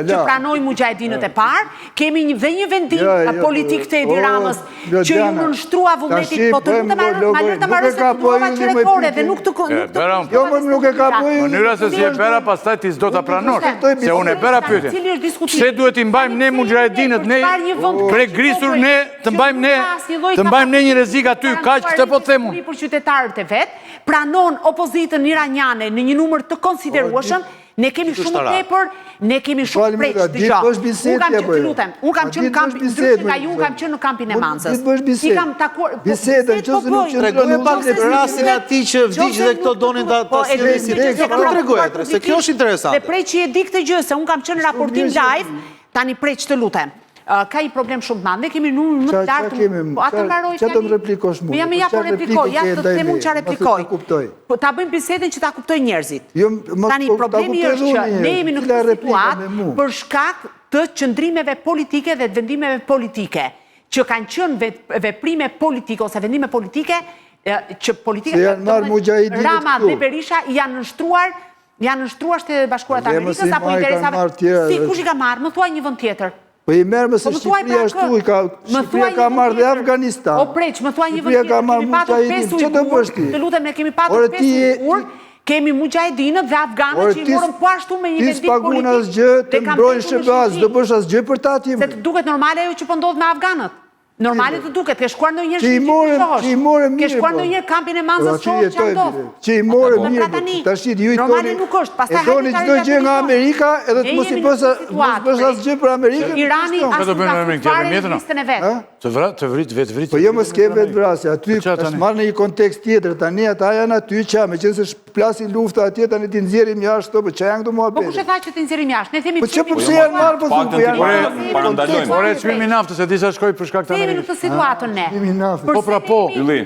që pranoj mujahedinët e parë, kemi dhe një vendim politik të Edi Ramës, që ju nënshtrua vullnetit, po të nuk të marrë të marrë se të duava qerekore, dhe nuk të... Jo, më nuk e ka pojë... Mënyra se si e bera, pastaj ti s'do të pranosh. Se unë e bera pyetje. Pse duhet i mbajmë ne mujahedinët, ne pregrisur ne, të mbajmë ne një rrezik aty, kaq këtë po them unë. Për qytetarët e vet, pranon opozitën iraniane në një numër të konsiderueshëm, ne kemi shumë tepër, ne kemi shumë preç të gjë. Unë kam qenë në kampin, ndryshe nga ju, unë kam qenë në kampin e Mancës. I kam takuar... Bisedën, që se nuk që tregojë pak në rastin ati që vdiq dhe këto donin të sjellin. Këtë tregojë, se kjo është interesante. Dhe preç që e di këtë gjë, se unë kam qenë në raportim live, tani preç të lutem. Ka i problem shumë të madh. Ne kemi numër më të lartë. Atë mbaroj tani. Çfarë replikosh mua? Ja po replikoj, ja të them unë çfarë replikoj. Po ta bëjmë bisedën që ta kuptojnë njerëzit. Tani problemi është që ne jemi në këtë situatë për shkak të qëndrimeve politike dhe të vendimeve politike, që kanë qenë veprime politike ose vendime politike që Rama dhe Berisha janë nështruar Shtetet e Bashkuara të Amerikës apo interesave. Si kush i ka marrë? Më thuaj një vend tjetër. Po i merë mëse Shqipëria është tu, Shqipëria ka marrë dhe Afganistan. O preq, më thuaj një vend tjetër, kemi patur 5 ujgur, të lutem ne kemi patur 5 ujgur, kemi mujahedinët dhe afganët që i morën po ashtu me një vendim politik. Ti s'pagun asgjë, të mbrojnë Shqipëras, do bësh asgjë për ta ti. Se të duket normale ajo që po ndodh me afganët. Normale të duket, ke shkuar ndonjëherë që i more mirë. Ke shkuar ndonjëherë kampin e Mancës shohësh që ndodh. Që i more mirë. Tash ju normale nuk është. Pastaj doni çdo gjë nga Amerika, edhe të mos i bësh asgjë për Amerikën. Irani as nuk ka fare në listën e vet. Të vrit, vetë vrit. Po jo më s'ke vetë vrasje, aty është marrë në një kontekst tjetër, tani ata janë aty qa, me qenë se plasin lufta atje, tani ti nxjerrim jashtë, po që janë këto mua Po kush e tha që ti nxjerrim jashtë? Ne themi Po që përse janë marrë, po thunë, po janë marrë. Parandalojmë. Ore, çmimi i naftës, e disa shkoj për shkak të Jemi në Amerikës. këtë situatën ne. Çmimi i naftës. Po pra po,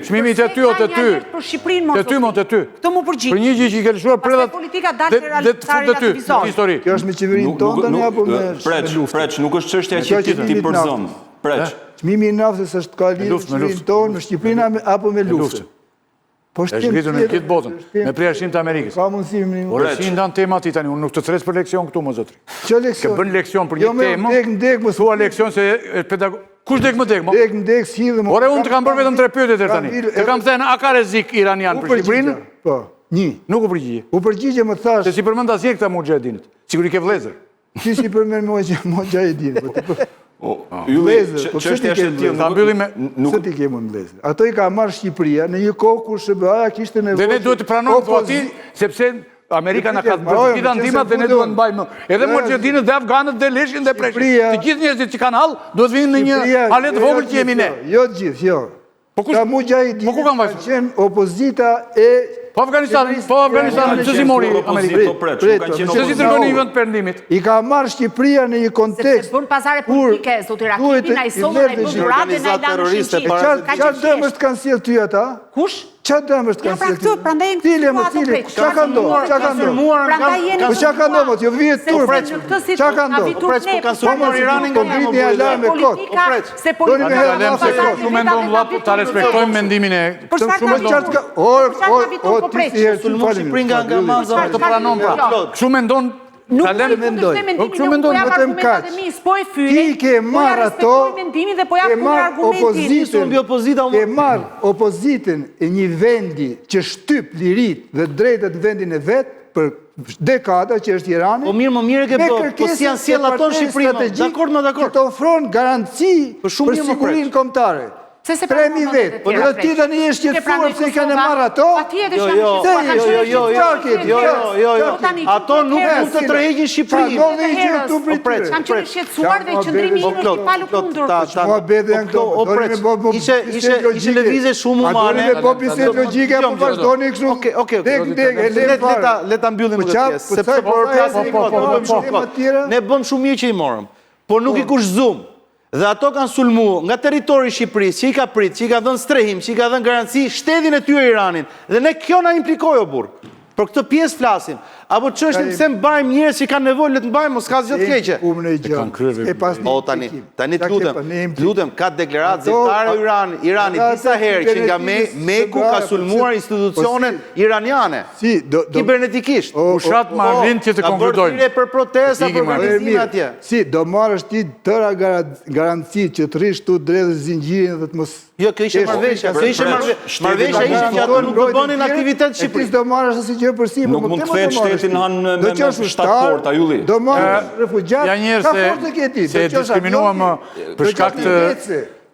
çmimi te ty o te ty. Për Shqipërinë Te ty mo te ty. Këtë mu përgjigj. Për një gjë që i ke lëshuar predhat. Politika dalë Dhe të fut te ty, në histori. Kjo është me qeverinë tonë tani apo me luftë? Preç, nuk është çështja që ti përzon. Preç. Çmimi i naftës është ka lidhje me qeverinë tonë, me Shqipërinë apo me luftë? Po është ngritur në këtë botën, me përjashtim të Amerikës. Ka mundësi më. Por si ndan tema ti tani, unë nuk të thres për leksion këtu më zotri. Ço leksion? Ke bën leksion për një temë. Jo, dek, më thua leksion se pedagog. Kush dek më dek, mo? Dek, s'hidhem. Ore, unë të kam bërë vetëm 3 pyetje deri tani. Të kam thënë, a ka rrezik iranian për Shqipërinë? Po, një. Nuk u përgjigje. U përgjigje më thash. Se si përmend asnjë këta Mujahedinët. Siguri ke vëllezër. Ti si përmend Mujahedinët. Ylli, çështja është e tillë. Ta mbyllim me se ti ke mund vlezër. Ato i ka marrë Shqipëria në një kohë kur SBA kishte nevojë. Dhe ne duhet të pranojmë thua ti, sepse Amerika na ka bërë gjithë ndihmat dhe ne duhet të mbajmë. Edhe Mujahedinët dhe afganët dhe leshin dhe preshin. Të gjithë njerëzit që kanë hall duhet vinë në një halet vogël që jemi ne. Jo të gjithë, jo. Ka Mujahedinët. Po ku kanë vajtur? Qenë opozita e Po Afganistanin, që si mori Amerikë? Që si tërgoni i vend perëndimit? I ka marrë Shqipëria në një kontekst. Se bën pazare politike, zoti Rakipi, na i sonë e bën durate, na i lanë në Shqipëri. Çfarë dëmësh kanë sjell ty ata? Kush? Çfarë dëmësh kanë sjell ty? Ja, pra këtë, prandaj Cile, çka ka ndodhur? Çka ka ndodhur? Prandaj jeni. Po çka ka ndodhur? Jo vihet turp. Çka ka ndodhur? Po pret, kanë sulmuar Iranin nga ngritni alarm me kot. Po pret. Se politika shumë mendon vllap, ta respektojmë mendimin e. Shumë qartë. O ti si Shqipërinë nga Manza të pranon pra. Kështu mendon. Nuk mendoj vetëm kaq. Ti ke marrë ato, ke marrë opozitën, ke marrë opozitën e një vendi që shtyp lirit dhe drejtet vendin e vet për dekada që është Irani. Po mirë, më mirë ke bërë, po si janë sjell ato në Shqipëri, dakord, që të ofron garanci për sigurinë kombëtare. 3.000 vetë, po dhe ti tani je shqetësuar pse kanë marrë ato? Ato nuk mund të tërheqin Shqipërinë. Kam qenë shqetësuar dhe qëndrimi im është i palu kundër. Ishe lëvizje shumë humane. Po bisedë logjike apo vazhdoni kështu? Le ta mbyllim këtë pjesë, sepse por flasim ne bëm shumë mirë që i morëm, por nuk i kushzuam. Dhe ato kanë sulmu nga territori Shqipërisë, që i ka prit, që i ka dhënë strehim, që i ka dhënë garanci shtetin e tyre Iranin. Dhe ne kjo na implikoj o burr. Për këtë pjesë flasim. Apo ç'është pse mbajmë njerëz që kanë nevojë le të mbajmë, mos ka asgjë të keqe. O tani lutem, ka deklaratë zyrtare Irani disa herë që nga Meku ka sulmuar institucionet iraniane. Kibernetikisht. Fushat marrin që të konkludojmë. Ka bërë për protesta, për organizime atje. Si, do marrësh ti tëra garanci që të rish tu drejt zinxhirin dhe të mos. Jo, kjo ishte marrëveshja. Marrëveshja ishte që ato nuk do bënin aktivitet në Shqipëri. Do marrësh asnjë gjë përsi, nuk mund të kthehet shtetin në me shtatporta, Ylli. Do marrësh refugjat. Ja njerëz se diskriminuam për shkak të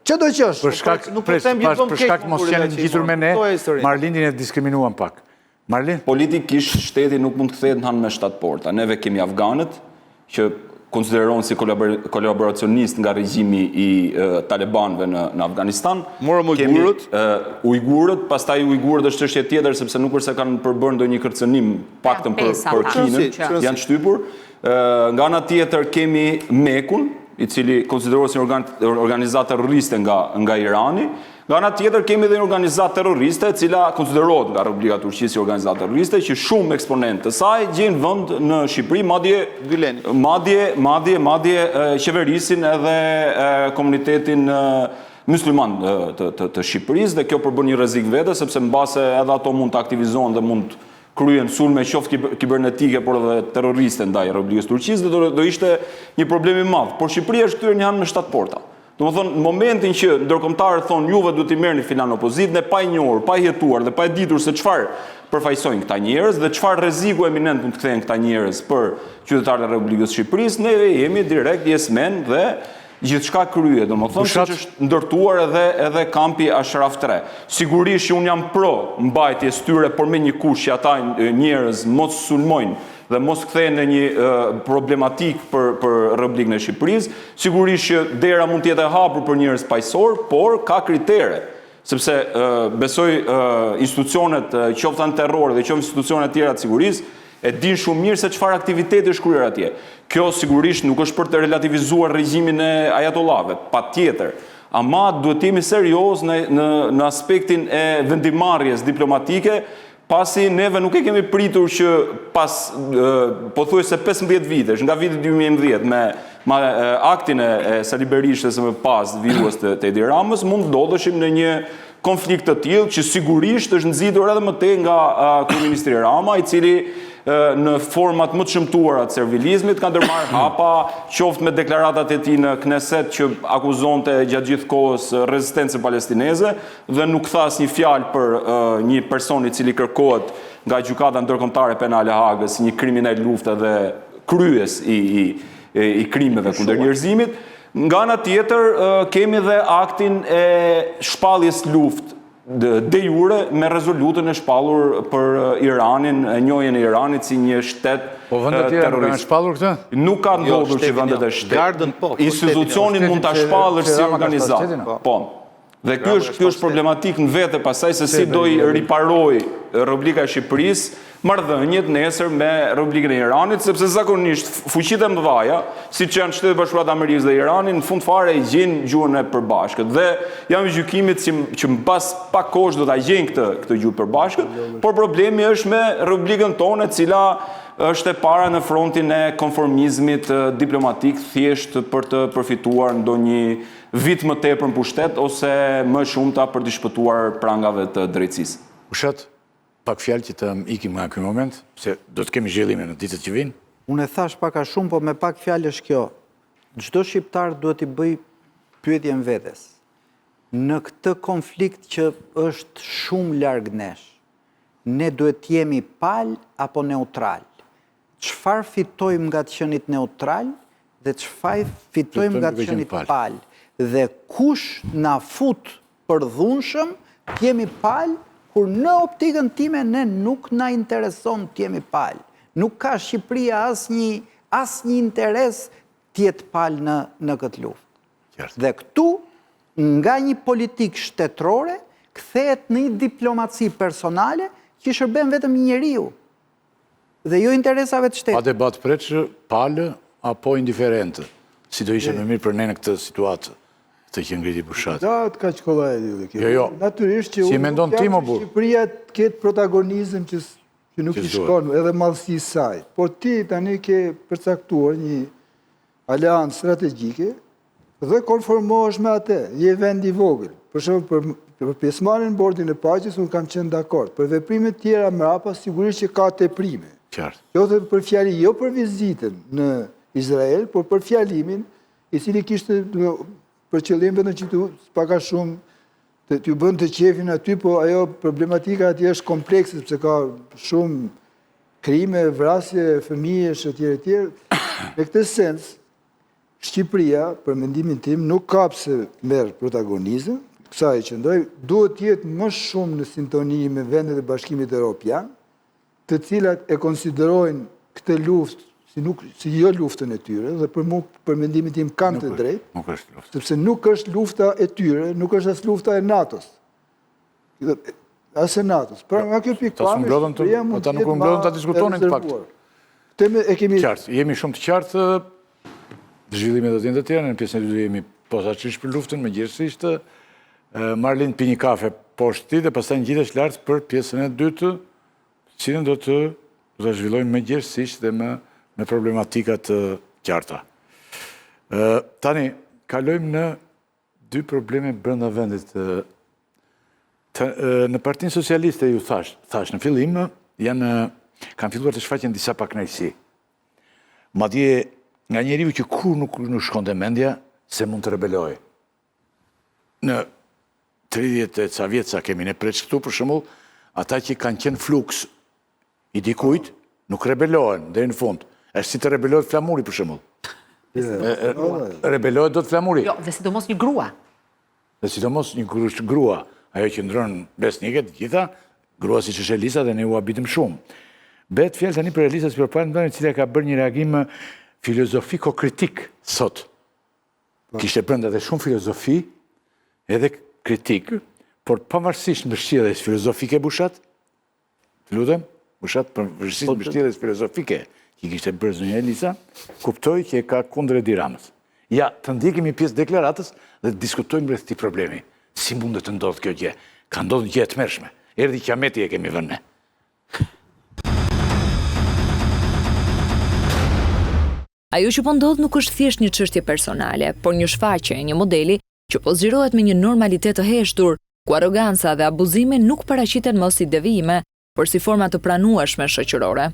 ç'do të qesh? Për shkak mos janë ngjitur me ne, Marlindin e diskriminuam pak. Marlin, politikisht shteti nuk mund të kthehet në me shtatporta. Neve kemi afganët që konsiderohen si kolaboracionist nga regjimi i talibanëve në Afganistan. Morëm ujgurët. Ujgurët, pastaj ujgurët është çështje tjetër sepse nuk është se kanë përbërë ndonjë kërcënim paktën për Kinën, janë shtypur. Nga ana tjetër kemi Mekun, i cili konsiderohet si organizatë terroriste nga Irani. Nga ana tjetër kemi edhe një organizatë terroriste, e cila konsiderohet nga Republika e Turqisë si organizatë terroriste, që shumë eksponentë të saj gjejnë vend në Shqipëri, madje qeverisin edhe komunitetin musliman të Shqipërisë, dhe kjo përbën një rrezik vete, sepse mbase edhe ato mund të aktivizohen dhe mund kryen sulme qoftë kibernetike, por edhe terroriste ndaj Republikës Turqisë, dhe do ishte një problem i madh. Por Shqipëria është kthyer një anë me 7 porta. Do më thonë, në momentin që ndërkombëtarët thonë juve du t'i merrni filan opozit, ne pa i njohur, pa i jetuar dhe pa i ditur se çfarë përfaqësojnë këta njerëz dhe çfarë rreziku eminent mund të kthehen këta njerëz për qytetarët e Republikës së Shqipërisë, ne jemi direkt jesmen dhe gjithçka kryhet, domethënë që është ndërtuar edhe kampi Ashraf 3. Sigurisht që unë jam pro mbajtjes tyre, por me një kush që ata njerëz mos sulmojnë dhe mos kthehen në një problematik për Republikën e Shqipërisë. Sigurisht që dera mund të jetë e hapur për njerëz paqësor, por ka kritere. Sepse besoj institucionet qoftë antiterror dhe qoftë institucionet tjera të sigurisë e din shumë mirë se çfarë aktiviteti është kryer atje. Kjo sigurisht nuk është për të relativizuar regjimin e ajatollave, patjetër. Ama duhet të jemi serioz në aspektin e vendimarrjes diplomatike, pasi neve nuk e kemi pritur që pas pothuajse 15 vitesh, nga viti 2011 me aktin e Sali Berishës më pas vijues të Edi Ramës, mund ndodheshim në një konflikt të tillë që sigurisht është nxitur edhe më tej nga kryeministri Rama, i cili në format më të shëmtuara të servilizmit ka ndërmarrë hapa, qoftë me deklaratat e tij në Kneset që akuzonte gjatë gjithë kohës rezistencë palestineze dhe nuk tha asnjë fjalë për një person i cili kërkohet nga gjykata ndërkombëtare penale Hagës, një kriminal lufte dhe kryes i krimeve kundër njerëzimit. Nga ana tjetër kemi dhe aktin e shpalljes luftë de jure me rezolutën e shpallur për Iranin, njohjen e Iranit si një shtet terrorist. Po vendet tjera nuk kanë shpallur këtë? Nuk ka ndodhur që vendet e shtet. Institucionin mund ta shpallësh si organizatë. Po. Dhe ky është problematik në vete pasaj se si do i riparoj Republika e Shqipërisë marrëdhëniet nesër me Republikën e Iranit, sepse zakonisht fuqitë e mëdhaja, siç janë Shtetet Bashkuara të Amerikës dhe Irani, në fund fare i gjejnë gjuhën e përbashkët. Dhe jam i gjykimit që mbas pak kohësh do ta gjejnë këtë gjuhë përbashkët, por problemi është me Republikën tonë, e cila është e para në frontin e konformizmit diplomatik, thjesht për të përfituar ndonjë vit më tepër në pushtet ose më shumëta për të shpëtuar prangave të drejtësisë. Ushat, pak fjalë që të ikim nga ky moment, se do të kemi zhjellime në ditët që vinë. Unë e thash pak a shumë, po me pak fjalë është kjo. Çdo shqiptar duhet i bëj pyetjen vetes. Në këtë konflikt që është shumë larg nesh, ne duhet të jemi pal apo neutral? Çfarë fitojmë nga të qenit neutral dhe çfarë fitojmë nga të qenit pal? Dhe kush na fut për dhunshëm, të jemi pal, kur në optikën time ne nuk na intereson të jemi pal. Nuk ka Shqipëria asnjë interes të jetë pal në këtë luftë. Dhe këtu, nga një politikë shtetërore, kthehet në një diplomaci personale që shërben vetëm një njeriu dhe jo interesave të shtetit. Pa debat preç, palë apo indiferente, si do ishe më mirë për ne në këtë situatë të që ngriti Bushat. Da, të ka qkolla e dhe. Jo. Natyrisht që si mendon ti më burr? Shqipëria të ketë protagonizëm që nuk i shkon, edhe madhësi saj. Por ti tani ke përcaktuar një aleancë strategjike dhe konformohesh me atë. Je vend i vogël. Për shembull, për pjesëmarrjen në bordin e paqes unë kam qenë dakord. Për veprimet tjera mrapa sigurisht që ka teprime. Qartë. Jo për fjali, jo për vizitën në Izrael, por për fjalimin i cili kishte për qëllim vetëm që paka shumë t'ju bën të qefin aty, po ajo problematika aty është komplekse, sepse ka shumë krime, vrasje, fëmijësh e tjerë. Në këtë sens, Shqipëria, për mendimin tim, nuk ka pse merr protagonizëm, kësaj qëndroj, duhet të jetë më shumë në sintoni me vendet e Bashkimit Evropian, të cilat e konsiderojnë këtë luftë si jo luftën e tyre, dhe për mendimin tim kanë të drejtë, nuk është luftë. Sepse nuk është lufta e tyre, nuk është as lufta e NATO-s. As e NATO-s. Pra nga kjo pikpamje, Shqipëria mund të jetë ma rezervuar. Qartë, jemi shumë të qartë, zhvillimet dhe të tjera, në pjesën e dytë jemi posaçërisht për luftën, megjithësisht Marlin pi një kafe poshtë ti dhe pastaj ngjitesh lart për pjesën e dytë, cilën do të zhvillojmë megjithësisht dhe me problematikat të qarta. Tani, kalojmë në dy probleme brenda vendit. Në Partinë Socialiste ju thash në fillim, kanë filluar të shfaqen disa pakënaqësi. Madje nga njeriu që kur nuk shkonte mendja se mund të rebelojë. Në 30 ca vjet sa kemi ne preç këtu, për shembull, ata që kanë qenë fluks i dikujt nuk rebelohen deri në fund. Është si të rebelohet flamuri, për shembull. Rebelohet do të flamuri. Jo, dhe sidomos një grua. Dhe sidomos një grua, ajo që ndron besnike të gjitha, grua siç është Elisa dhe ne u habitëm shumë. Bet fjalë tani për Elisa Spiropalin, e cila ka bërë një reagim filozofiko-kritik sot. Kishte brenda dhe shumë filozofi, edhe kritik, por pavarësisht mbështjelljes filozofike Bushat, të lutem, Bushat pavarësisht mbështjelljes filozofike që kishte bërë zonja Elisa, kuptoi që e ka kundërdi Ramës. Ja, të ndjekemi pjesë deklaratës dhe të diskutojmë rreth këtij problemi. Si mundet të ndodhë kjo gjë? Ka ndodhur gjë e tmerrshme. Erdhi Qameti e kemi vënë ne. Ajo që po ndodh nuk është thjesht një çështje personale, por një shfaqje e një modeli që po zgjerohet me një normalitet të heshtur, ku arroganca dhe abuzimi nuk paraqiten më si devijime, por si forma të pranueshme shoqërore.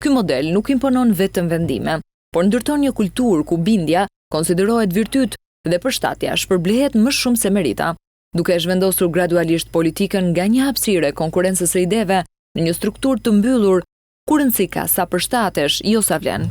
Ky model nuk imponon vetëm vendime, por ndërton një kulturë ku bindja konsiderohet virtyt dhe përshtatja shpërblehet më shumë se merita, duke zhvendosur gradualisht politikën nga një hapësirë konkurrencës së ideve në një strukturë të mbyllur, ku rëndësi ka sa përshtatesh, jo sa vlen.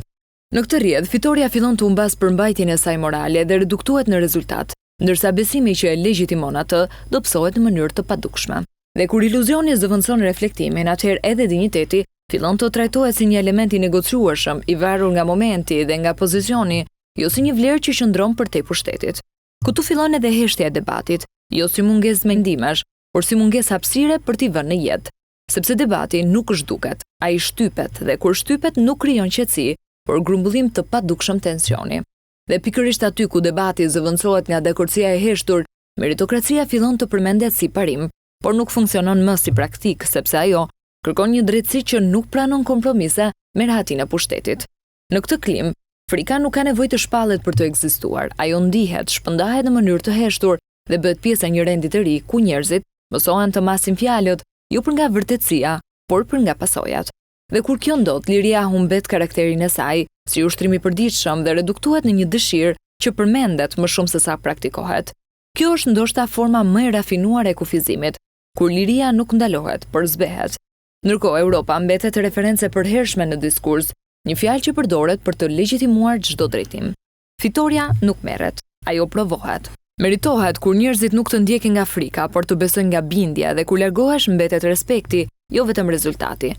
Në këtë rrjedh, fitoria fillon të humbas përmbajtjen e saj morale dhe reduktohet në rezultat, ndërsa besimi që e legjitimon atë dobësohet në mënyrë të padukshme. Dhe kur iluzioni zëvendëson reflektimin, atëherë edhe dinjiteti fillon të trajtohet si një element i negociueshëm, i varur nga momenti dhe nga pozicioni, jo si një vlerë që qëndron përtej pushtetit. Këtu fillon edhe heshtja e debatit, jo si mungesë mendimesh, por si mungesë hapësire për t'i vënë në jetë. Sepse debati nuk zhduket, ai shtypet dhe kur shtypet nuk krijon qetësi, por grumbullim të padukshëm tensioni. Dhe pikërisht aty ku debati zëvendësohet nga dakordësia e heshtur, meritokracia fillon të përmendet si parim, por nuk funksionon më si praktik, sepse ajo kërkon një drejtësi që nuk pranon kompromise me rahatin e pushtetit. Në këtë klim, frika nuk ka nevojë të shpallet për të ekzistuar, ajo ndihet, shpëndahet në mënyrë të heshtur dhe bëhet pjesë e një rendi të ri ku njerëzit mësohen të masin fjalët, jo për nga vërtetësia, por për nga pasojat. Dhe kur kjo ndodh, liria humbet karakterin e saj, si ushtrim i përditshëm dhe reduktohet në një dëshirë që përmendet më shumë se sa praktikohet. Kjo është ndoshta forma më e rafinuar e kufizimit, kur liria nuk ndalohet, por zbehet. Ndërkohë Europa mbetet referencë përhershme në diskurs, një fjalë që përdoret për të legjitimuar çdo drejtim. Fitoria nuk merret, ajo provohet. Meritohet kur njerëzit nuk të ndjekin nga frika, por të besojnë nga bindja dhe kur largohesh mbetet respekti, jo vetëm rezultati.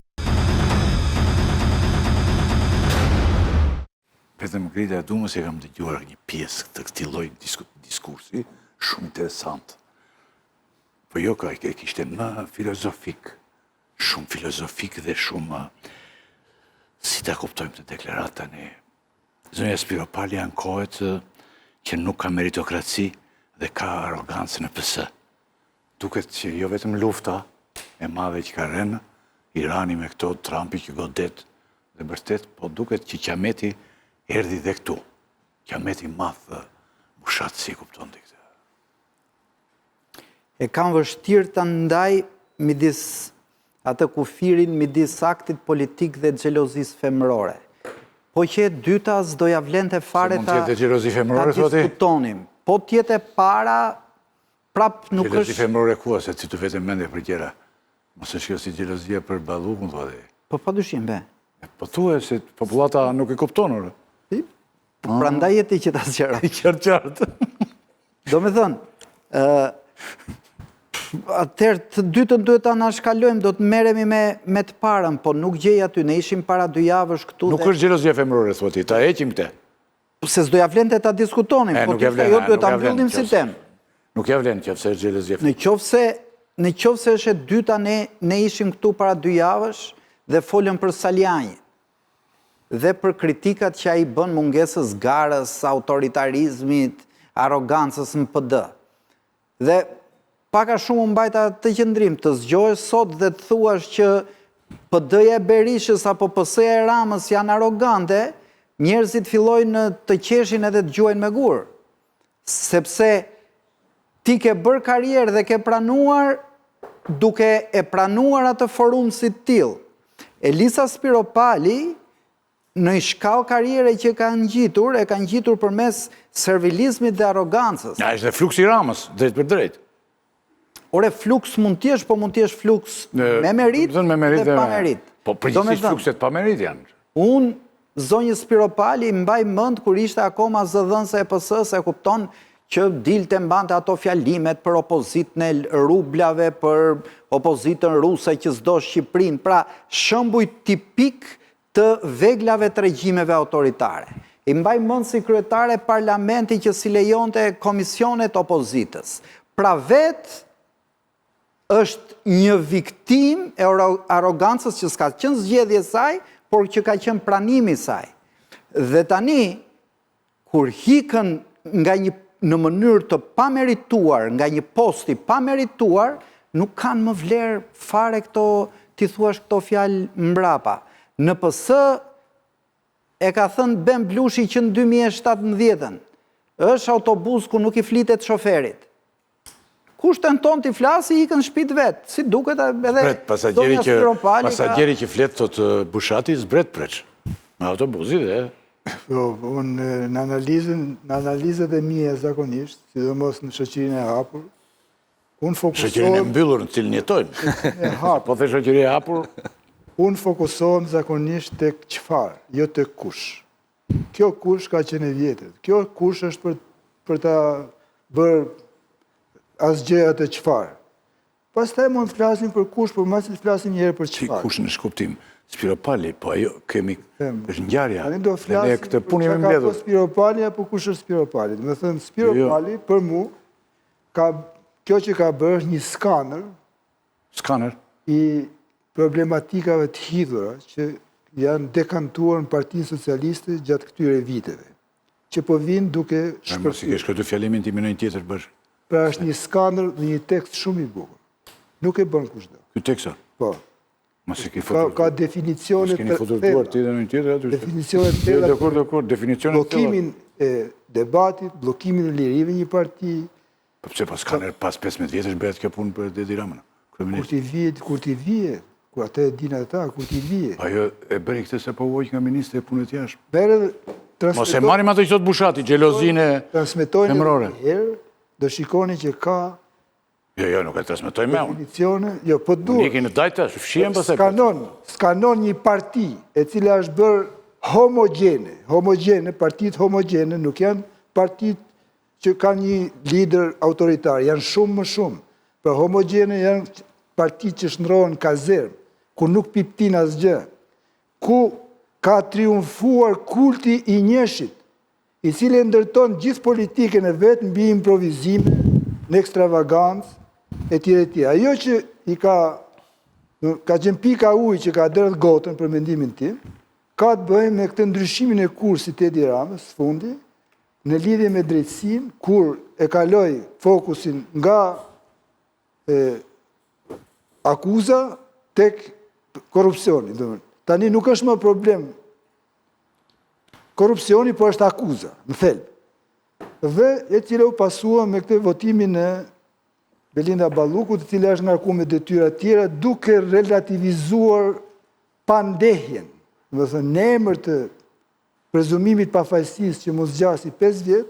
Vetëm Grida e Dumës e kam dëgjuar një pjesë të këtij lloji diskursi, shumë interesant. Po jo ka e kishte më filozofik, shumë filozofik dhe shumë, si ta kuptojmë të deklaratë tani. Zonja Spiropali ankohet që nuk ka meritokraci dhe ka arrogancë në PS. Duket që jo vetëm lufta e madhe që ka rënë, Irani me këto, Trumpi që godet dhe vërtet, po duket që Qameti erdhi dhe këtu. Qameti madh Bushat si kupton të këtë. E kam vështirë të ndaj midis atë kufirin midis aktit politik dhe xhelozisë femërore. Po që e dyta s'do ja vlente fare ta diskutonim. Po tjetë e para, prap nuk është... Xhelozi femërore kua, se si të vetëm mendje për gjera. Mos është kjo si xhelozia për ballukun, thotë. Po padyshim, be. Po thue se popullata nuk e kupton, orë. Prandaj e ti që ta zgjera. Qartë. Do me thënë, atëherë të dytën duhet ta anashkalojmë, do të merremi me të parën, po nuk gjej aty, ne ishim para 2 javësh këtu. Nuk është xhelozia femërore, thotë, ta heqim këtë. Se s'do ja vlente ta diskutonim, po të jo duhet ta mbyllim si temë. Nuk ja vlen qofse është xhelozia femërore. Në qofse është e dyta, ne ishim këtu para 2 javësh dhe folëm për Saljanjë dhe për kritikat që ai bën mungesës garës, autoritarizmit, arrogancës në PD. Dhe paka shumë mbajta të qëndrim, të zgjohesh sot dhe të thuash që PD-ja e Berishës apo PS-ja e Ramës janë arrogante, njerëzit fillojnë të qeshin edhe të gjuajnë me gur. Sepse ti ke bërë karrierë dhe ke pranuar duke e pranuar atë forum si t'il. Elisa Spiropali në shkallë karriere që ka ngjitur, e ka ngjitur përmes servilizmit dhe arrogancës. Ja, është dhe fluksi i Ramës, drejt për drejt. Ore, fluks mund t'jesh, po mund t'jesh fluks me merit dhe pa merit. Po përgjithsisht flukset pa merit janë. Unë, zonjë Spiropali, mbaj mend kur ishte akoma zëdhënëse e PS-së, e kupton që dilte mbante ato fjalimet për opozitën e rublave, për opozitën ruse që s'do Shqipërinë, pra shembuj tipik të veglave të regjimeve autoritare. I mbaj mend si kryetare parlamenti që si lejonte komisionet opozitës. Pra vetë është një viktim e arogancës që s'ka qenë zgjedhje saj, por që ka qenë pranimi saj. Dhe tani, kur hikën në mënyrë të pamerituar, nga një posti pamerituar, nuk kanë më vlerë fare këto, ti thuash këto fjalë mbrapa. Në PS e ka thënë Ben Blushi që në 2017 është autobus ku nuk i flitet shoferit. Kush tenton t'i flasi, i kënë shpit vetë. Si duket edhe pasagjeri që fletë të Bushati zbret preç. Me autobusit dhe... Unë në analizët e mija zakonisht, sidomos në shoqërinë e hapur, unë fokusohem... Shoqërinë e mbyllur në cilën jetojmë. Po the shoqëri e hapur... Unë fokusohem zakonisht të qëfar, jo të kush. Kjo kush ka qenë vjetët. Kjo kush është për ta bërë asgjëja të qëfar. Pastaj mund të flasim për kush, por mas të flasim njëherë për qëfar. Kush në shkuptim? Spiropali, po ajo kemi është ngjarja. Ne do flasim për çka ka po Spiropali apo kush është Spiropali. Do të thënë Spiropali për mua kjo që ka bërë një skaner i problematikave të hidhura që janë dekantuar në Partinë Socialiste gjatë këtyre viteve, që po vinë duke shpërfyer. Si kesh këtë fjalimin ti me një tjetër bësh. Pra është një skaner dhe një tekst shumë i bukur. Nuk e bën kushdo. Ky tekst? Po. Ka definicione të thella. Definicione të thella. Blokimin e debatit, blokimin e lirive një parti. Po pse pas skaner pas 15 vjetësh bëhet kjo punë për Edi Ramën? Kur ti vihet, kur atë e dinë ata, kur ti vje. Ajo e bëri këtë se po vojë nga ministri e punët jashtë. Mos e marrim ato që thot Bushati, xhelozinë emërore. Transmetojnë herë, do shikoni që ka Jo, nuk e transmetoj me unë. Definicione, jo, po duhet. Niki në dajta, fshiem pëse. Skanon një parti e cila është bërë homogene, partit homogene, nuk janë partit që kanë një lider autoritar, janë shumë më shumë. Për homogene janë partit që shndrohen kazermë, ku nuk piptin asgjë, ku ka triumfuar kulti i njeshit, i cili ndërton gjithë politikën e vetë mbi improvizime, në ekstravagancë, e tjere tjere. Ajo që i ka qenë pika ujë që ka dërët gotën për mendimin tim, ka të bëjmë me këtë ndryshimin e kursit të Edi Ramës, fundi, në lidhje me drejtësin, kur e kaloi fokusin nga akuza tek korupcioni. Tani nuk është më problem korupcioni, po është akuza, në thelb. Dhe e cile u pasua me këtë votimin e Belinda Balluku, të cile është ngarku me detyra tjera, duke relativizuar pandehjen. Dhe thënë, në emër të prezumimit pafajësisë që mos zgjasi 5 vjetë,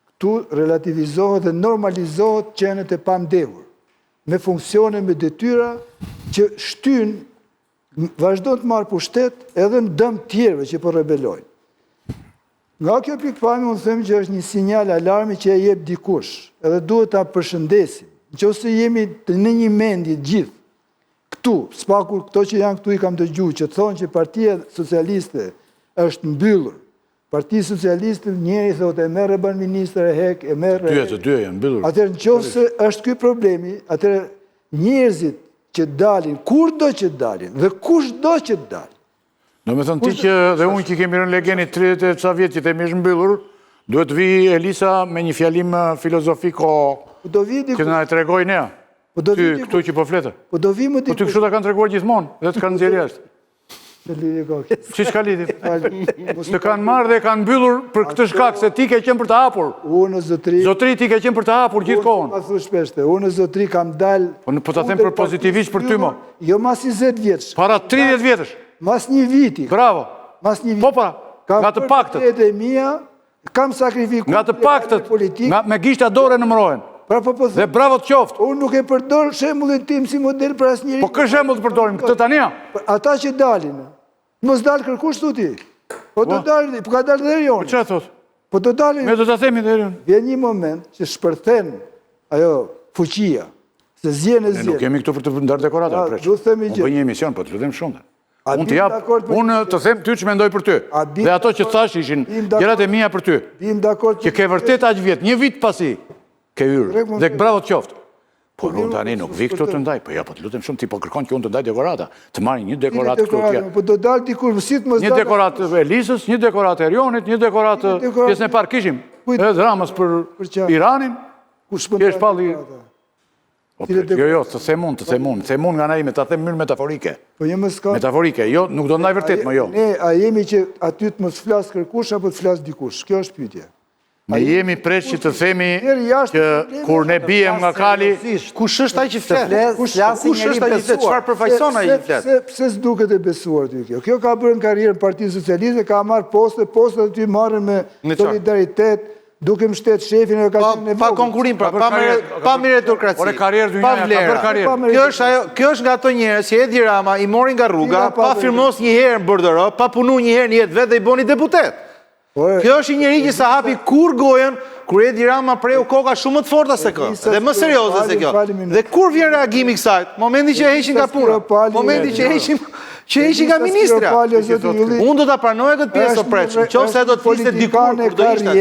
këtu relativizohet dhe normalizohet qenet e pandehur, me funksione, me detyra, që shtyn, vazhdo të marë pushtet edhe në dëm tjerve që po rebelojnë. Nga kjo pikpamje, unë them që është një sinjal alarmi që e jep dikush, edhe duhet ta përshëndesim. Nëse jemi në një mendje gjithë, këtu, spakur këto që janë këtu i kam dëgjuar, që thonë që Partia Socialiste është mbyllur. Partia Socialiste njëri thotë e merr ban ministër e hek, e merr. Të dy janë mbyllur. Atëherë nëse është ky problemi, atëherë njerëzit që dalin, kur do që dalin dhe kush do që dalin. Do me thënë ti që dhe unë që kemi rënë legenit 30 e ca vjetë që të mishë mbyllur, duhet vi Elisa me një fjalim filozofiko që nga e tregoj nea. Ty këtu që po flete. Po ty kështu ta kanë treguar gjithmonë dhe të kanë nxjerrë jashtë. Që s'ka lidit? Të kanë marrë dhe kanë mbyllur për këtë shkak se ti ke qenë për të hapur. Zotri ti ke qenë për të hapur gjithë kohën. Ma thu shpeshte, unë zotri kam dalë... Po ta them për pozitivisht për ty mo. Jo mas 20 vjetës. Para 30 vjetës. Mas një viti. Bravo. Mas një viti. Po pra, nga të paktët. Kam sakrifikuar... Nga të paktët, me gishta dore në mrohen. Dhe bravo të qoftë. Unë nuk e përdor shembullin tim si model për asnjëri. Po kë shembull të përdorim këtë tania? Ata që dalin. Mos dal kërkush thotë ti. Po do dalin, po ka dalë dhe jo. Po çfarë thot? Po do dalin... Me do të themi dhe rënë. Vjen një moment që shpërthen ajo fuqia, se zjen e zjen. Nuk kemi këtu për të ndarë dekorata, preq. Du themi Unë gjë. bëj një emision, po të lutem shumë. Unë të them ty që mendoj për ty. Dhe ato që thash ishin gjërat e mia për ty. Që ke vërtet aq vjet, një vit pasi ke hyrë. Dhe bravo të qoftë. Por unë tani nuk vi këtu të ndaj, po ja, po të lutem shumë, ti po kërkon që unë të ndaj dekorata, të marri një dekorat këtu tja. Po do dalë dikur, si të mos dalë... Një dekorat e Elisës, një dekorat e Erionit, një dekorat pjesën e parë kishim, edhe dramës për Iranin, kesh palli... Jo, të themun nga na ime, të them mirë metaforike. Metaforike, jo, nuk do ndaj vërtet, më jo. Ne, a jemi që aty të mos flasë kërkush, apo të flasë dikush? Kjo është pyetje. Me jemi presh që të themi që kur ne bijem nga kali... Kush është ai që flet? Kush është ai që flet? Çfarë përfaqëson ai që flet? Pse s'duket e besuar ty kjo? Kjo ka bërë në karrierën Partisë Socialiste, ka marrë postet aty marrën me solidaritet, duke mbështet shefin e ka qenë pa konkurim, pa meritokraci, pa vlera. Kjo është nga ato njerëz që Edi Rama i mori nga rruga, pa firmos një herë në bordero, pa punu një herë në jetë vet dhe i boni deputet. Kjo është një njeri që sa hapi kur gojen, kur Edi Rama preu koka shumë më të forta se kjo, dhe më serioze se kjo. Dhe kur vjen reagimi kësaj? Momenti që heqin nga puna, momenti që heqin nga ministra. Unë do ta pranoj këtë pjesë o preç, nëse do të fliste dikur kur do ishte.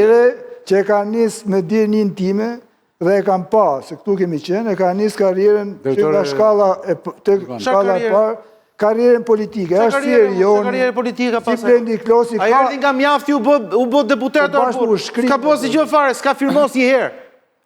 Që e ka nisë me dirën intime dhe e kam pa, se këtu kemi qenë, e ka nisë karrierën që nga shkalla e parë, karrierën politike, është si Erioni, si Blendi Klosi, a erdi nga mjafti u bë deputet, s'ka po si gjë fare, s'ka firmos një herë,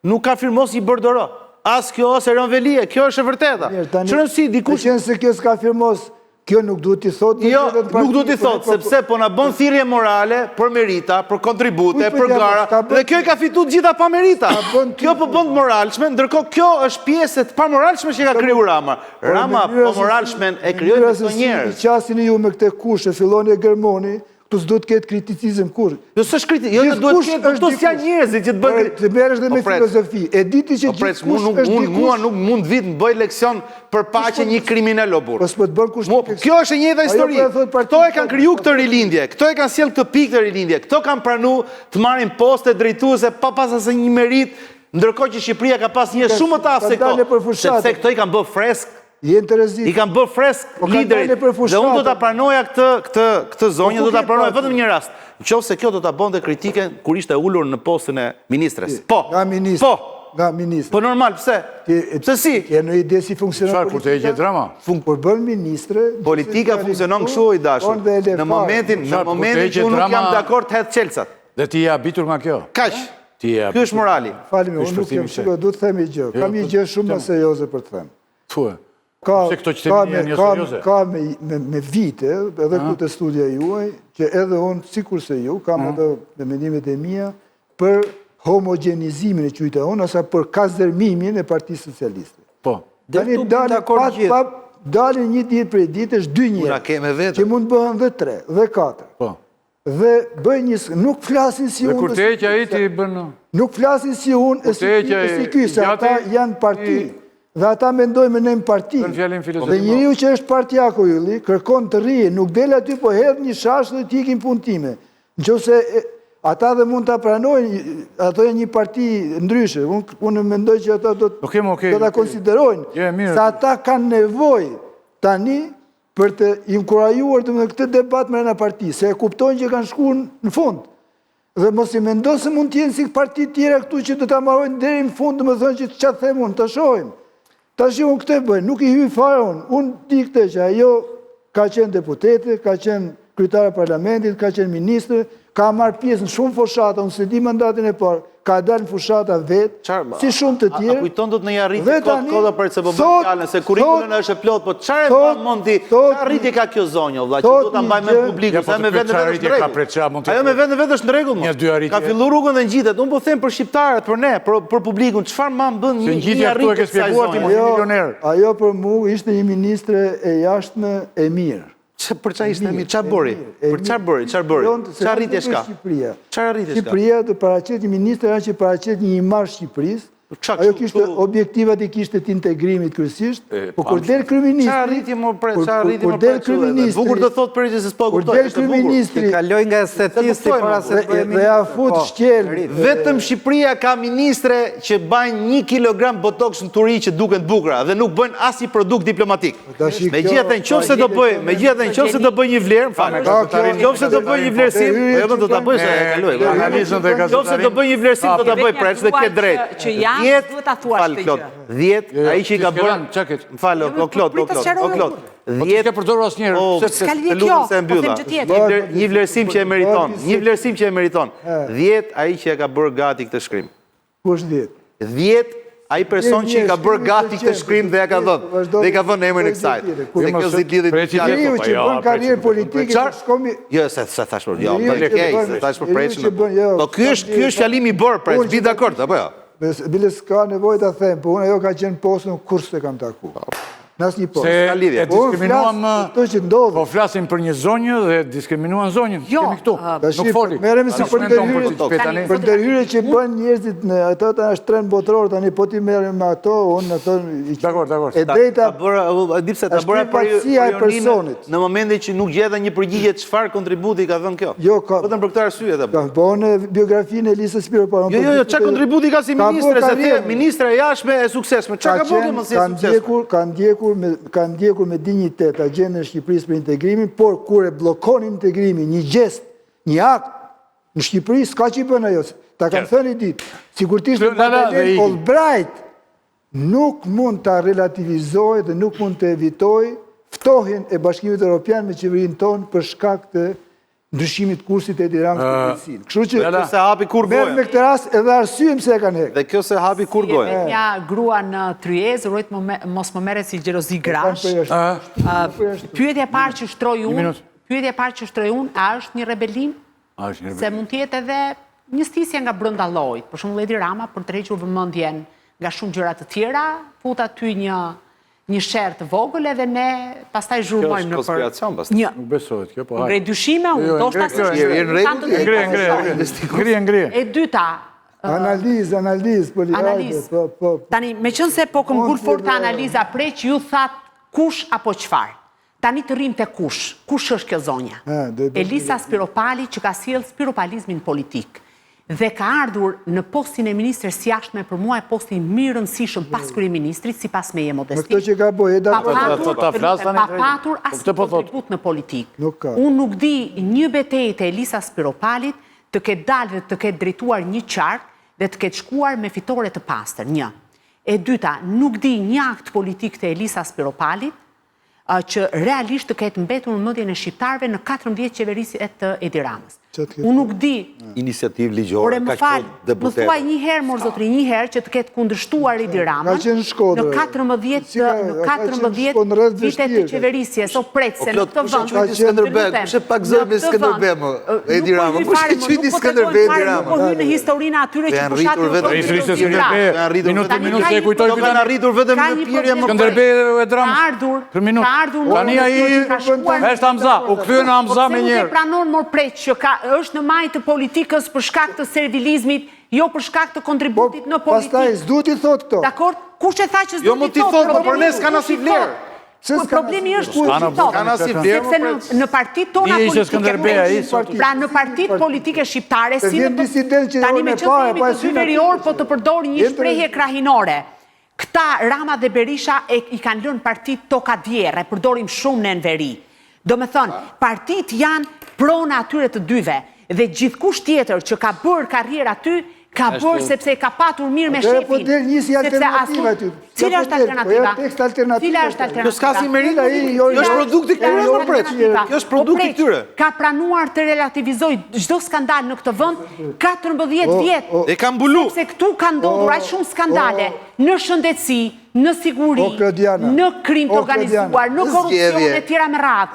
nuk ka firmos një bordoro, as kjo ose Erion Velie, kjo është e vërteta. Qërënësi, dikush... E qenë se kjo s'ka firmos, kjo nuk duhet t'i thot... Jo, nuk duhet t'i thot, sepse po na bën thirrje morale për merita, për kontribute, për gara, dhe kjo i ka fitu gjitha pa merita. Kjo po bën moralshmen, ndërkohë kjo është pjesë të pa moralshmen që ka kriju Rama. Rama po moralshmen e krijoi me këto njerëz. Qasin ju me këtë kush, e filloni e gërmoni, këtu s'duhet të ketë kriticizëm kur. Jo, s'është kritik, jo duhet të ketë, këto s'janë njerëzit që të bëjnë... Të merresh dhe me filozofi, e diti që gjithkush është dikush... Mua nuk mund vit në bëj leksion për paqe një kriminal o burr. Kjo është e njëjta histori. Këto e kanë kriju këtë rilindje, këto e kanë sjell këtë pikë të rilindje, këto kanë pranu të marrin poste drejtuese pa pas asnjë një merit, ndërkohë që Shqipëria ka pas një shumë më të aftë se këto, sepse këto i kanë bërë fresk. I kanë bërë fresk liderit, dhe unë do të pranoja këtë zonjë, do të pranoja vetëm një rast. Në qoftë se kjo do të bënte kritike kur ishte ullur në postën e ministres. Po, nga ministre. Po normal, pse? Pse si? E në ide si funksionon politika? Kur të e gjithë drama? Por bën ministre... Politika funksionon kështu i dashur. Në momentin që unë nuk jam dakord të hedhë qelcat. Dhe ti je habitur nga kjo? Kaq. Ky është morali. Falemi, unë nuk jem shiko, du të themi gjë. Kam një gjë shumë më serioze për të them. Thuë. Ka me vite, edhe këtu të studia juaj, që edhe unë, sikur se ju, kam edhe me mendimet e mia, për homogenizimin e qyta unë, asa për kazërmimin e Partisë Socialiste. Po. Dalin një ditë për ditë, është 2 njerë, që mund bëhen dhe 3, dhe 4. Po. Dhe bëjnë një... Nuk flasin si unë... Dhe kur të eqja i ti bënë... Nuk flasin si unë e si ky, se ata janë parti. Dhe ata mendojnë me nëjmë parti. Dhe njëriu që është partijako julli, kërkon të rije, nuk del aty, po hedhë një shash dhe t'ikin puntime. Në që se ata dhe mund të pranojnë, ato e një parti ndryshe. Unë mendoj që ata do të konsiderojnë. Sa ata kanë nevoj tani për të inkurajuar të me këtë debat me në parti, se e kuptojnë që kanë shku në fund. Dhe mos i mendoj se mund t'jenë si parti tjera këtu që do t'a marojnë deri në fund, dhe me thonë që që them unë, të shojmë. Ta shi unë këte bëjnë, nuk i hyj fare unë di këte që ajo ka qenë deputete, ka qenë kryetare parlamentit, ka qenë ministre, ka marrë pjesë në shumë fushata, unë se di mandatin e parë, ka dalë në fushata vetë, si shumë të tjerë. A kujton do të në ja rriti kodo për se bëbën fjallën, se kurikulën është e plot, po qare të mundi, qa rriti ka kjo zonjo, vla, që do të mbaj me publiku, se me vetë në vetë është në regull. Ajo me vetë në vetë është në regull, ka fillu rrugën dhe në gjitet, unë po them për shqiptarët, për ne, për publikun, qëfar ma më bën një rriti kësaj zonjo. Ajo për mu ishte një ministre e jashtme e mirë. Për qa ishte mirë? Qa bëri? Për qa bëri? Qa rritje shka? Shqipëria të paraqet një ministre që paraqet një imazh Shqipërisë Ajo kishte objektivat i kishte të integrimit kryesisht, po kur del kryeministri, Qa rriti më pre, bukur të thot për që se s'po kuptoj. Kur del kryeministri, kaloj nga estetisti para se të bëhemi. dhe ja fut shqel. Vetëm Shqipëria ka ministre që bajnë 1 kilogram botox në turi që duken bukura dhe nuk bëjnë asnjë produkt diplomatik. Megjithatë, nëse do bëj një vlerë, nëse do bëj një vlerësim, jo do ta bëj se e kaloj. Nëse do bëj një vlerësim do ta bëj preç dhe ke drejt. Që janë duhet ta thuash këtë gjë. 10 ai që i ka bërë. Më fal, o Klod. 10 ka përdorur asnjëherë. S'ka lidhje kjo, po them gjë tjetër. Një vlerësim që e meriton. 10 ai që e ka bërë gati këtë shkrim. Kush 10? 10 ai person që i ka bërë gati këtë shkrim dhe ja ka dhënë. Dhe ka vënë emrin e kësaj. Dhe kjo si lidhet Njeriu që bën karrierë politike për shkomi. Jo, se thash për jo, se thash për preçin. Po ky është fjalimi i bërë preç, bi dakord apo jo? Bile s'ka nevojë ta them, po unë ajo ka qenë postën kur s'e kam taku. Në asnjë postë. Se e diskriminuam to që ndodh. Po flasim për një zonjë dhe diskriminuan zonjën. Kemi këtu. Nuk foli. Merremi si për ndërhyrje që bën njerëzit në ato tash trend botror tani po ti merrem me ato, unë ato. Dakor. E drejta dipse ta bëra personit. Në momentin që nuk gjeta një përgjigje çfarë kontributi ka dhënë kjo. Jo, vetëm për këtë arsye ta bëj. Po në biografinë e Elisës Spiropali. Jo, çka kontributi ka si ministre se the, ministre e jashtme e suksesshme. Çka ka bërë më si suksesshme? Kanë ndjekur me dinjitet agjendën e Shqipërisë për integrimin, por kur e bllokonin integrimin, një gest, një akt në Shqipëri s'ka që i bën ajo. Ta kanë thënë ditë, sigurisht Madeleine Albright nuk mund ta relativizojë dhe nuk mund të evitojë ftohjen e Bashkimit Evropian me qeverinë tonë për shkak të ndryshimit kursit e Tiranës për drejtsinë. Kështu që se hapi kur gojën. Me këtë rast edhe arsyem se e kanë hequr. Dhe kjo se hapi kur gojën. Një grua në Tryezë, urojt mos më merret si xhelozi grash. Pyetja e parë që shtroi unë, a është një rebelim? Se mund të jetë edhe një stisje nga brenda llojit. Për shembull Edi Rama për të rrequr vëmendjen nga shumë gjëra të tjera, fut aty një sherr të vogël edhe ne pastaj zhurmojmë në për një. Nuk besohet kjo, po. Ngrej dyshime, ndoshta ngri. E dyta, analizë analizë. Tani, meqense po këm ngul fort analiza preq, ju thatë kush apo çfarë. Tani të rrim te kush është kjo zonja? Elisa Spiropali që ka sjell spiropalizmin politik. Dhe ka ardhur në postin e ministres jashtme, për mua e postin më i rëndësishëm pas kryeministrit, sipas meje modesti. Këtë që ka bëj, pa patur asnjë kontribut në politikë. Unë nuk di një betejë të Elisa Spiropalit të ketë dalë dhe të ketë drejtuar një qark dhe të ketë shkuar me fitore të pastër. Një. E dyta, nuk di një akt politik të Elisa Spiropalit që realisht të ketë mbetur në mendjen e shqiptarëve në 14 qeverisit të Edi Ramës. Unë nuk di iniciativë ligjore, më thuaj një herë, mor zotri, një herë që të ketë kundërshtuar Edi Rama në 14 vitet të qeverisjes o pretëse në këtë vënd. Kushe pak zërë me Skënderbeu, Edi Rama. Kushe qyti Skënderbeu, Edi Rama. Po hynë në historinë atyre që pushatin kanë arritur vetëm në pirje më Skënderbeu e Ramës. Për minutë. Tani ai është Hamza, u kthyen Hamza me një herë. Pranon mor preq që është në majtë të politikës për shkak të servilizmit, jo për shkak të kontributit në politikë. Pastaj s'du t'i thot këto. Dakor, kush e tha që s'du t'i thot? Jo më t'i thot, por për ne s'ka në si vlerë. Problemi është kush t'i thot. Sepse në partit tona politike, pra në partit politike shqiptare, tani me qësë jemi të dy verior, po të përdori një shprehje krahinore. Këta Rama dhe Berisha i kanë lënë partit toka djerë, e përdorim shumë në veri. Do me thënë, partit janë prona atyre të dyve dhe gjithkush tjetër që ka bërë karrierë aty, ka bërë sepse ka patur mirë me shefin. Po del njësi alternativa aty. Cila është alternativa? Cila është alternativa? Kjo s'ka si merita, jo është produkti këtyre më preç. Kjo është produkti këtyre. Ka pranuar të relativizoj çdo skandal në këtë vend 14 vjet. E ka mbulu. Sepse këtu ka ndodhur aq shumë skandale në shëndetësi, në siguri, në krim të organizuar, në korupcion e tjera me radhë.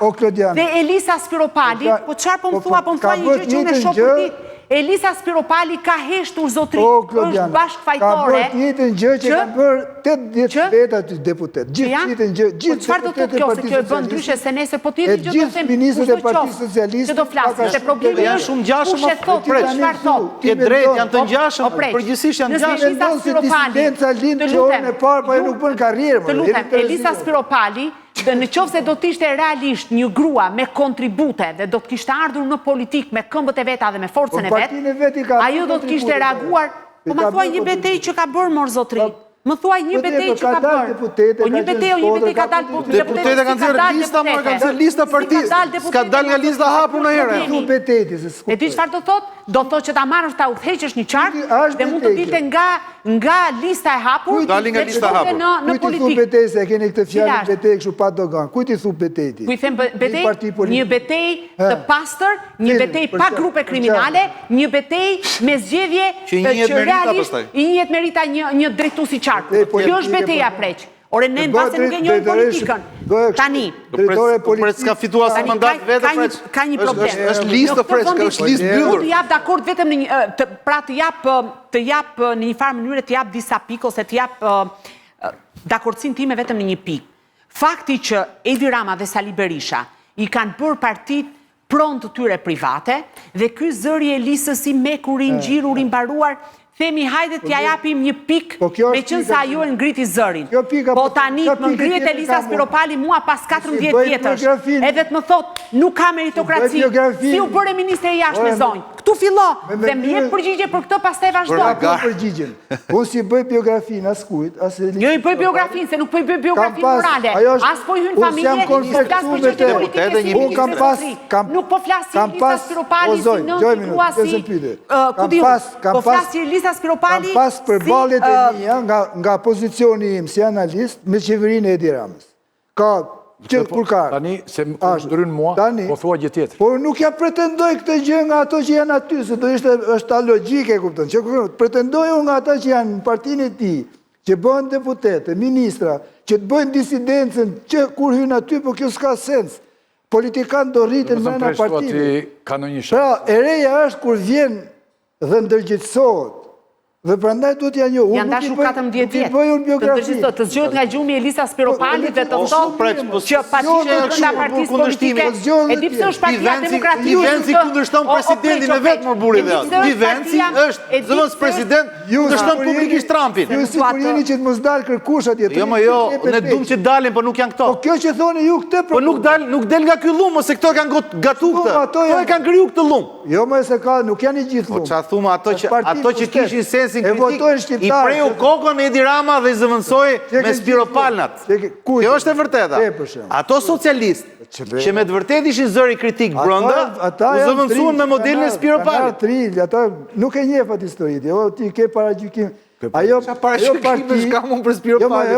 Dhe Elisa Spiropali, po çfarë po më thua një gjë që unë e shoh për ditë. Elisa Spiropali ka heshtur zotri, Po, është Klodiana, bashkëfajtore. ka bërë njëjtën gjë që ka bërë 80 veta të deputet. Gjithë njëjtën gjë, Po gjithë çfarë do të thotë kjo, se kjo e bën ndryshe se nesër po ti gjë do them. Ministrët e Partisë Socialiste që do flasin, se problemi janë shumë ngjashëm, kush e thotë, çfarë thotë. Ke drejt, janë të ngjashëm, përgjithsisht janë ngjashëm. Mendon se disidenca lind që orën e parë, po e nuk bën karrierë. Të lutem, Elisa Spiropali, dhe në qoftë se do të ishte realisht një grua me kontribute dhe do të kishte ardhur në politik me këmbët e veta dhe me forcën e vet, ajo do të kishte reaguar. Po ma thuaj një betejë që ka bërë mor zotri. Më thuaj një betejë që ka bërë. Po një betejë ka dalë deputete kanë dhënë lista, më kanë dhënë lista partisë. S'ka dalë nga lista hapur në herë. E di çfarë do thotë? Do thotë që ta marrësh ta udhëheqësh një qark dhe mund të dilte nga lista e hapur. Dali nga lista e hapur. Në politikë. Kujt i thu betejë se keni këtë fjalë betejë kështu pa dogan. Kujt i thu betejë ti? Ku i them betejë? Një betejë të pastër, një betejë pa grupe kriminale, një betejë me zgjedhje që realisht i njihet merita një drejtuesi qarku. Kjo është betejë preq. Ore ne mbase nuk e njohim politikën. Tani, drejtore s'ka fituar as mandat vetë. Ka një problem. Është listë fresh, është listë mbyllur. Të jap dakord vetëm në pra të jap në një farë mënyrë të jap disa pikë ose të jap dakordsinë time vetëm në një pikë. Fakti që Edi Rama dhe Sali Berisha i kanë bërë partit pronë të tyre private dhe ky zëri Elisës i mekur, i ngjirur, i mbaruar, themi hajde t'ja japim një pik me qënë sa ajo e ngriti zërin. Po tani më ngrihet Elisa Spiropali mua pas 14 vjetësh, edhe të më thot nuk ka meritokraci, si u bëre ministre e jashtë me zonjë. Këtu fillo, dhe më jep përgjigje për këtë, pastaj vazhdo. Unë si bëj biografinë as kujt, as jo i bëj biografinë, se nuk po i bëj biografinë morale. As po i hyn familje, po flas për çështje politike si nuk po flas si Elisa Spiropali si nënti tua si ku diu. Po flas si Elisa Spiropali. Kam pas përballjet e mia nga pozicioni im si analist me qeverinë e Edi Ramës. Ka kur ka. Tani se më ndryn mua, po thua gjë tjetër. Po nuk ja pretendoj këtë gjë nga ato që janë aty, se do ishte është ta logjike, kupton. Që pretendoj unë nga ata që janë në partinë e tij, që bëhen deputetë, ministra, që të bëjnë disidencën, që kur hyn aty, po kjo s'ka sens. Politikan do rriten brenda partive. Pra, e reja është kur vjen dhe ndërgjegjësohet. Dhe prandaj duhet ja njoh. Janë dashur 14 vjet. Të zgjohet nga gjumi Elisa Spiropali dhe të thotë që paçi nga partisë politike. E di pse është Partia Demokratike. Livenci kundërshton presidentin e vet më buri dhe. Livenci është zëvendës president, kundërshton publikisht Trumpin. Ju sigurini që të mos dal kërkush atje. Jo, ne duam që dalin, po nuk janë këto. Po kjo që thoni ju këtë po nuk del nga ky llum, ose këto kanë gatu këtë. Këto e kanë kriju këtë llum. Jo më se ka, nuk janë i gjithë llum. Po çfarë thumë ato që kishin sens i kritik, i preu kokën Edi Rama dhe i zëvendësoi me Spiropalnat. Kjo është e vërteta. Ato socialistë që me të vërtetë ishin zëri kritik brenda, u zëvendësuan me modelin e Spiropalit. Ata nuk e njeh atë historitë. Jo, ti ke paragjykim. Ajo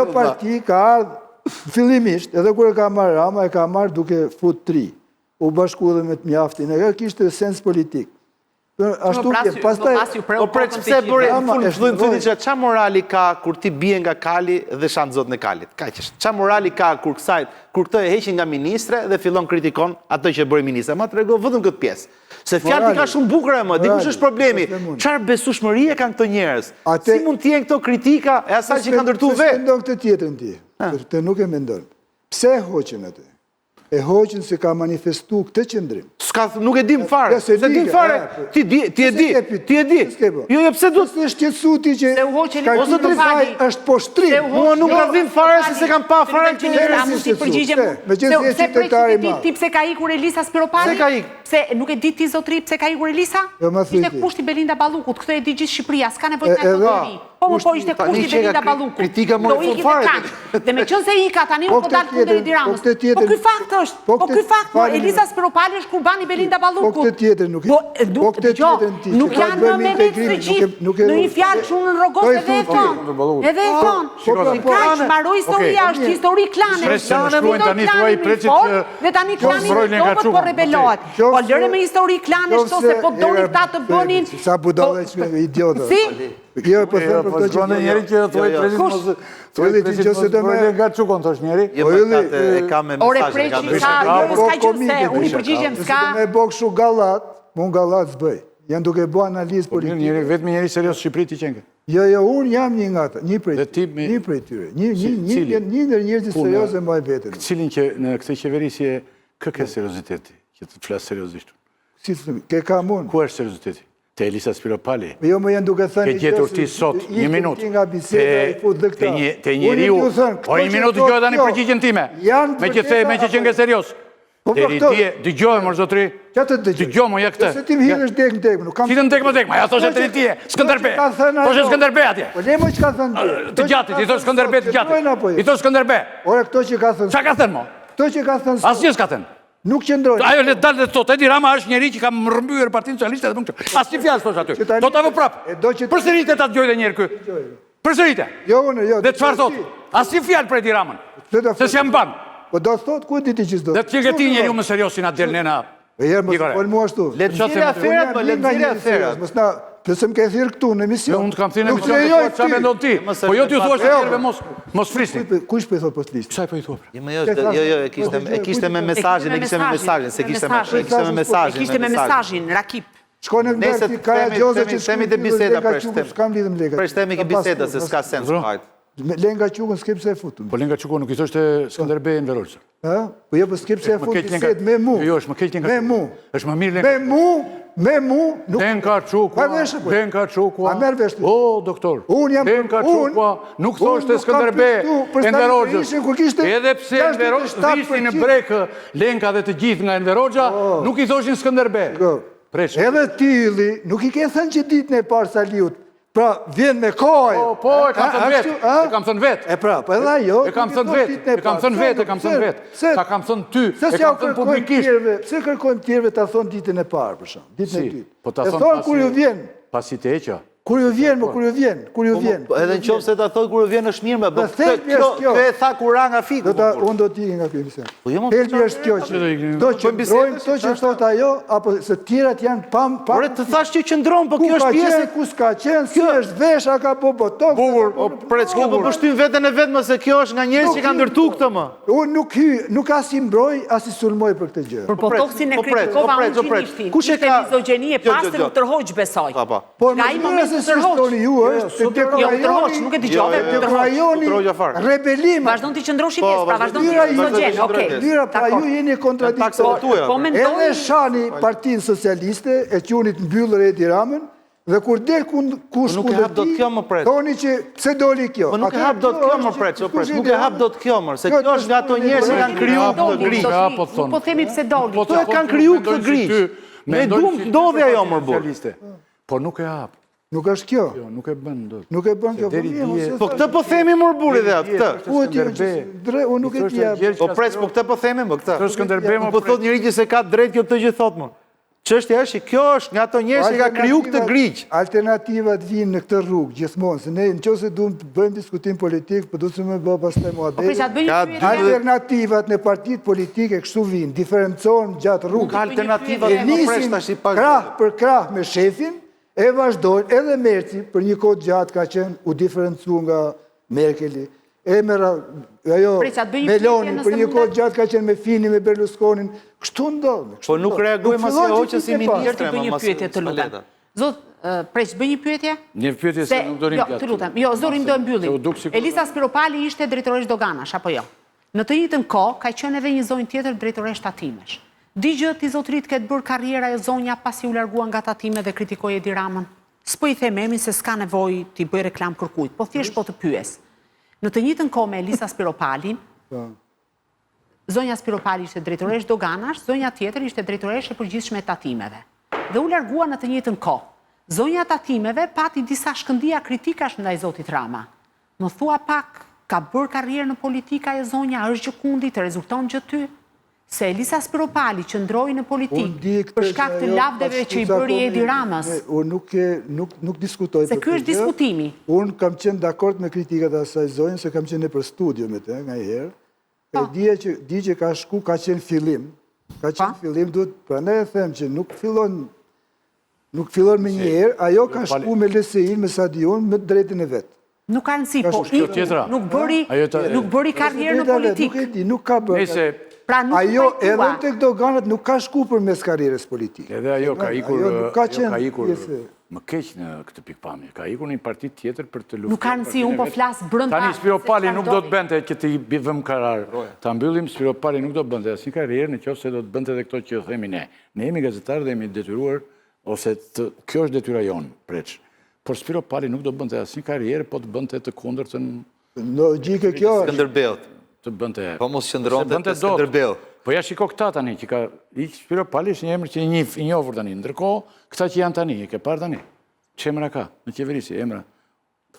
parti ka ardhur fillimisht, edhe kur e ka marrë Rama, e ka marrë duke fut tri. U bashku dhe me të mjaftin. E kishte sens politik. Ashtu pastaj pse bëri fundi që ç'a morali ka kur ti bie nga kali dhe shan zot në kalit. Kaq është. Ç'a morali ka kur këtë e heqin nga ministre dhe fillon kritikon atë që bëri ministre. Ma trego vetëm këtë pjesë. Se fjalët ka shumë bukur më, dikush është problemi. Çfarë besueshmërie kanë këto njerëz? Si mund të jenë këto kritika e asaj që kanë ndërtuar vetë? Mendon këtë tjetrën ti. Të nuk e mendon. Pse hoqën atë? E hoqën se ka manifestu këtë qëndrim. Nuk e dim fare. Se dim fare. Ti e di. Jo, pse duhet të shqetësu ti që ose të rizaj është poshtrim. Mua nuk ka dim fare se se kam pa fare që një si përgjigje mu. Se preqë ti pse ka ikur Elisa Spiropali? Pse ka ik? Se nuk e di ti zotri pse ka ikur Elisa? Ishte kushti Belinda Ballukut. Këtë e di gjithë Shqipëria. S'ka nevojë nga zotri. Po ishte kushti Belinda Ballukut. Kritika më e fare. Dhe me qënë se ika tani nuk po dalë kundër Edi Ramës. Po ky fakt është. Po ky fakt, Elisa Spiropali është kurbani Belinda Ballukut. Po këtë tjetër nuk nuk janë në me vetë së gjithë. Në një fjalë që unë në rogos edhe e thonë. Edhe e thonë. Kaq, mbaroj historia, është histori klane. Dhe tani klani në topët po rebelohet. Po lëre me histori klane shto se po doni ta të bënin. Sa budale që idiota. Si? Jo, po thëmë për të që njeri që thuaj presit mos nga qukon të është njeri. Ore preqi, s'ka gjurë se unë i përgjigjem s'ka. Me bëk shu galat, mund galat s'bëj. janë duke bë analizë politike. Vetëm njëri serios Shqipëri ti qenë. Jo, unë jam një nga ata, një prej tyre. Një ndër njerëzit serioze mbaj veten. Cilin që në këtë qeverisje kë ke serioziteti, që të flas seriozisht. Si të thëmë, ke kam unë. Ku është serioziteti? Te Elisa Spiropali. Jo, më janë duke thënë... Ke gjetur ti sot, një minut. Te njeriu, o një minut dëgjoj tani përgjigjen time. Me që qenë ke serios. Dëgjoj, mërë zotri. Dëgjoj, më ja këtë. Se ti më hirësh dek në dek. Si të në dek më dek, ma ja thoshe të tije. Skënderbe. Thoshe Skënderbe atje. Po le më që ka thënë ti. Të gjatit, i thoshe Skënderbe të gjatit. I thoshe Skënderbe. Ore, këto që ka thënë. Qa ka thënë, mo? Këto që ka thënë. Asnjë s'ka thënë. Nuk qëndrojnë. Ajo le dalë dhe thot, Edi Rama është njeri që ka mërmbyer Partinë Socialiste dhe më këtë. Asnjë fjalë thosh aty. Do ta vë prap. Përsërite ta dëgjoj edhe një herë ky. Përsërite. Jo, unë, jo. Dhe çfarë thot? Asnjë fjalë për Edi Ramën. Se s'jam ban. Po do thot ku ti që s'do. Dhe të qenë ti njeriu më serios si na del nena. E herë mos fol mua ashtu. Le të nxjerrë aferat, po le të nxjerrë aferat. Mos na, pse më ke thirr këtu në emision. Jo, unë të kam thirrë në emision, çfarë mendon ti? Po jo ti thua se mos frisni. Kush po i thot post listë? Çfarë po i thua? Jo, e kishte me mesazhin, se kishte me mesazhin. Kishte me mesazhin, Rakip. Shko në Gjerti, Kaja Gjoza që themi të biseda për s'kam lidhëm lekë. Preshtemi ke biseda se s'ka sens fakt. Lenga Qukën s'ke pse e futëm. Po Lenga Qukën nuk i thoshte Skënderbe në Veroqë. Po jo, po s'ke pse e futëm bisedë me mu. Jo, është më keq Lenga Qukën. Me mu. Është më mirë Lenga Qukën. Me mu. Lenga Qukën. A merë veshtë. O, doktor. Lenga Qukën. Nuk thoshte Skënderbe në Veroqë. Edhe pse në Veroqë vishin në brekë Lenka dhe të gjithë nga në Veroqë, nuk i thoshin Skënderbe. Edhe Tilli, nuk i ke thënë që ditën e parë Saliut. Pra, vjen me kohë. Po, e kam thënë vetë. E kam thënë vetë. E pra, po edhe ajo. E kam thënë vetë. E kam thënë vetë. Ta kam thënë ty. E kam thënë publikisht. Pse kërkojmë tjerëve ta thonë ditën e parë, për shkak, ditën e dytë. Po ta thonë kur ju vjen. Pasi të heqja. Kur ju vjen. Edhe në qoftë se ta thotë kur ju vjen është mirë, po kjo e tha kura nga fiku. Unë do t'i nga ky emision. Helmi është kjo që do që qëndrojnë, to që thot ajo, apo se tjerat janë pam... Ore, të thash që qëndron, po kjo është pjesë... Ku s'ka qenë, si është vesha, ka po botok... Bukur, pre, s'ko po pështym vetën e vetë, më se kjo është nga njerës që ka ndërtu këtë më. Unë nuk as i mbroj, as i sulmoj për këtë gjë. Për potoksin e kritikova unë që nishtin. Ishte mizogeni e pasër u tërhoq besoj. Se histori ju është, nuk e dëgjove, rajoni rebelim. Vazhdon t'i qëndrosh i pjesë, pra vazhdon t'i mizogjen, okej. Lyra, pra ju jeni kontradiktor. Edhe shani Partinë Socialiste, e qunit mbyllër Edi Ramën, dhe kur del kush kundërti, thoni që pse doli kjo. Po nuk e hap dot kjo më pret, nuk e hap dot kjo më, se kjo është nga ato njerëz që kanë kriju këtë grigj. Po themi pse doli. Po e kanë kriju këtë grigj. Me dum ndodhi ajo më burr. Po nuk e hap. Nuk është kjo. Jo, nuk e bën dot. Nuk e bën kjo. Po këtë po themi më burri dhe atë. Unë nuk e di. Po pres, po këtë po themi më këtë. Kjo Skënderbe më po thot njëri që se ka drejt kjo të gjë thot më. Çështja është që kjo është nga ato njerëz që ka kriju këtë grigj. Alternativat vinë në këtë rrugë gjithmonë, se ne nëse duam të bëjmë diskutim politik, po duhet të më bëj pastaj muhabet. Alternativat në partitë politike kështu vinë, diferencohen gjatë rrugës. Alternativat po pres tash i pak. Krah për krah me shefin. E vazhdojnë, edhe Merci, për një kohë gjatë ka qenë, u diferencu nga Merkeli. Meloni, për një kohë gjatë ka qenë me Fini, me Berlusconin. Kështu ndodhë. Po nuk reagojmë asë e hoqën si ministre, bëj një pyetje të lutem. Zot, Preç, bëj një pyetje? Një pyetje se nuk do rim gjatë. Të lutem, jo, zorim do e mbyllim. Elisa Spiropali ishte drejtoresh doganash, apo jo? Në të njëjtën kohë, ka qenë edhe një zonjë tjetër drejtoresh tatimesh. Di gjë ti zotrit këtë bërë karriera e zonja pasi u largua nga tatime dhe kritikoj Edi Ramën. S'po i thememi se s'ka nevoj t'i bëj reklam kërkujt, po thjesht po të pyes. Në të njëjtën kohë me Elisa Spiropalin, zonja Spiropali ishte drejtoresh doganash, zonja tjetër ishte drejtoresh e përgjithshme e tatimeve. Dhe u largua në të njëjtën kohë. Zonja tatimeve pati disa shkëndija kritikash ndaj zotit Rama. Më thua pak, ka bërë karrierë në politika e zonja, është gjë kundi, të rezulton gjë ty? Se Elisa Spiropali që ndroi në politikë për shkak të lavdeve që i bëri Edi Ramës. Unë nuk diskutoj për këtë gjë. Se ky është diskutimi. Unë kam qenë dakord me kritikat e asaj zonjë, se kam qenë për studio me të, nga herë. E di që ka shku, ka qenë fillim. Ka qenë fillim, prandaj e them që nuk fillon me një herë, ajo ka shku me LSI-n, me Sadion, me drejtën e vetë. Nuk ka rëndësi, po nuk bëri karrierë në politikë. Nuk ka bërë. Pra nuk ajo edhe të këto organet nuk ka shku për mes karrierës politike. Edhe ajo ka ikur më keq në këtë pikpamje. Ka ikur një parti tjetër për të luftuar. Nuk ka rëndësi, unë po flas brenda. Tani Spiro Pali nuk do të bënte që të vëmë karar. Ta mbyllim, Spiro Pali nuk do të bënte asnjë karrierë nëse do të bënte edhe këto që themi ne. Ne jemi gazetarë dhe jemi detyruar, ose kjo është detyra jonë, preç. Por Spiro Pali nuk do të bënte asnjë karrierë, po të bënte të kundërtën. Logjike kjo është. Skënderbeut. Të bënte. Po mos qëndronte te Skënderbeu. Po ja shiko këta tani që ka Spiro Pali është një emër që i njohur tani. Ndërkohë, këta që janë tani, e ke parë tani. Çemra ka në qeverisi, emra.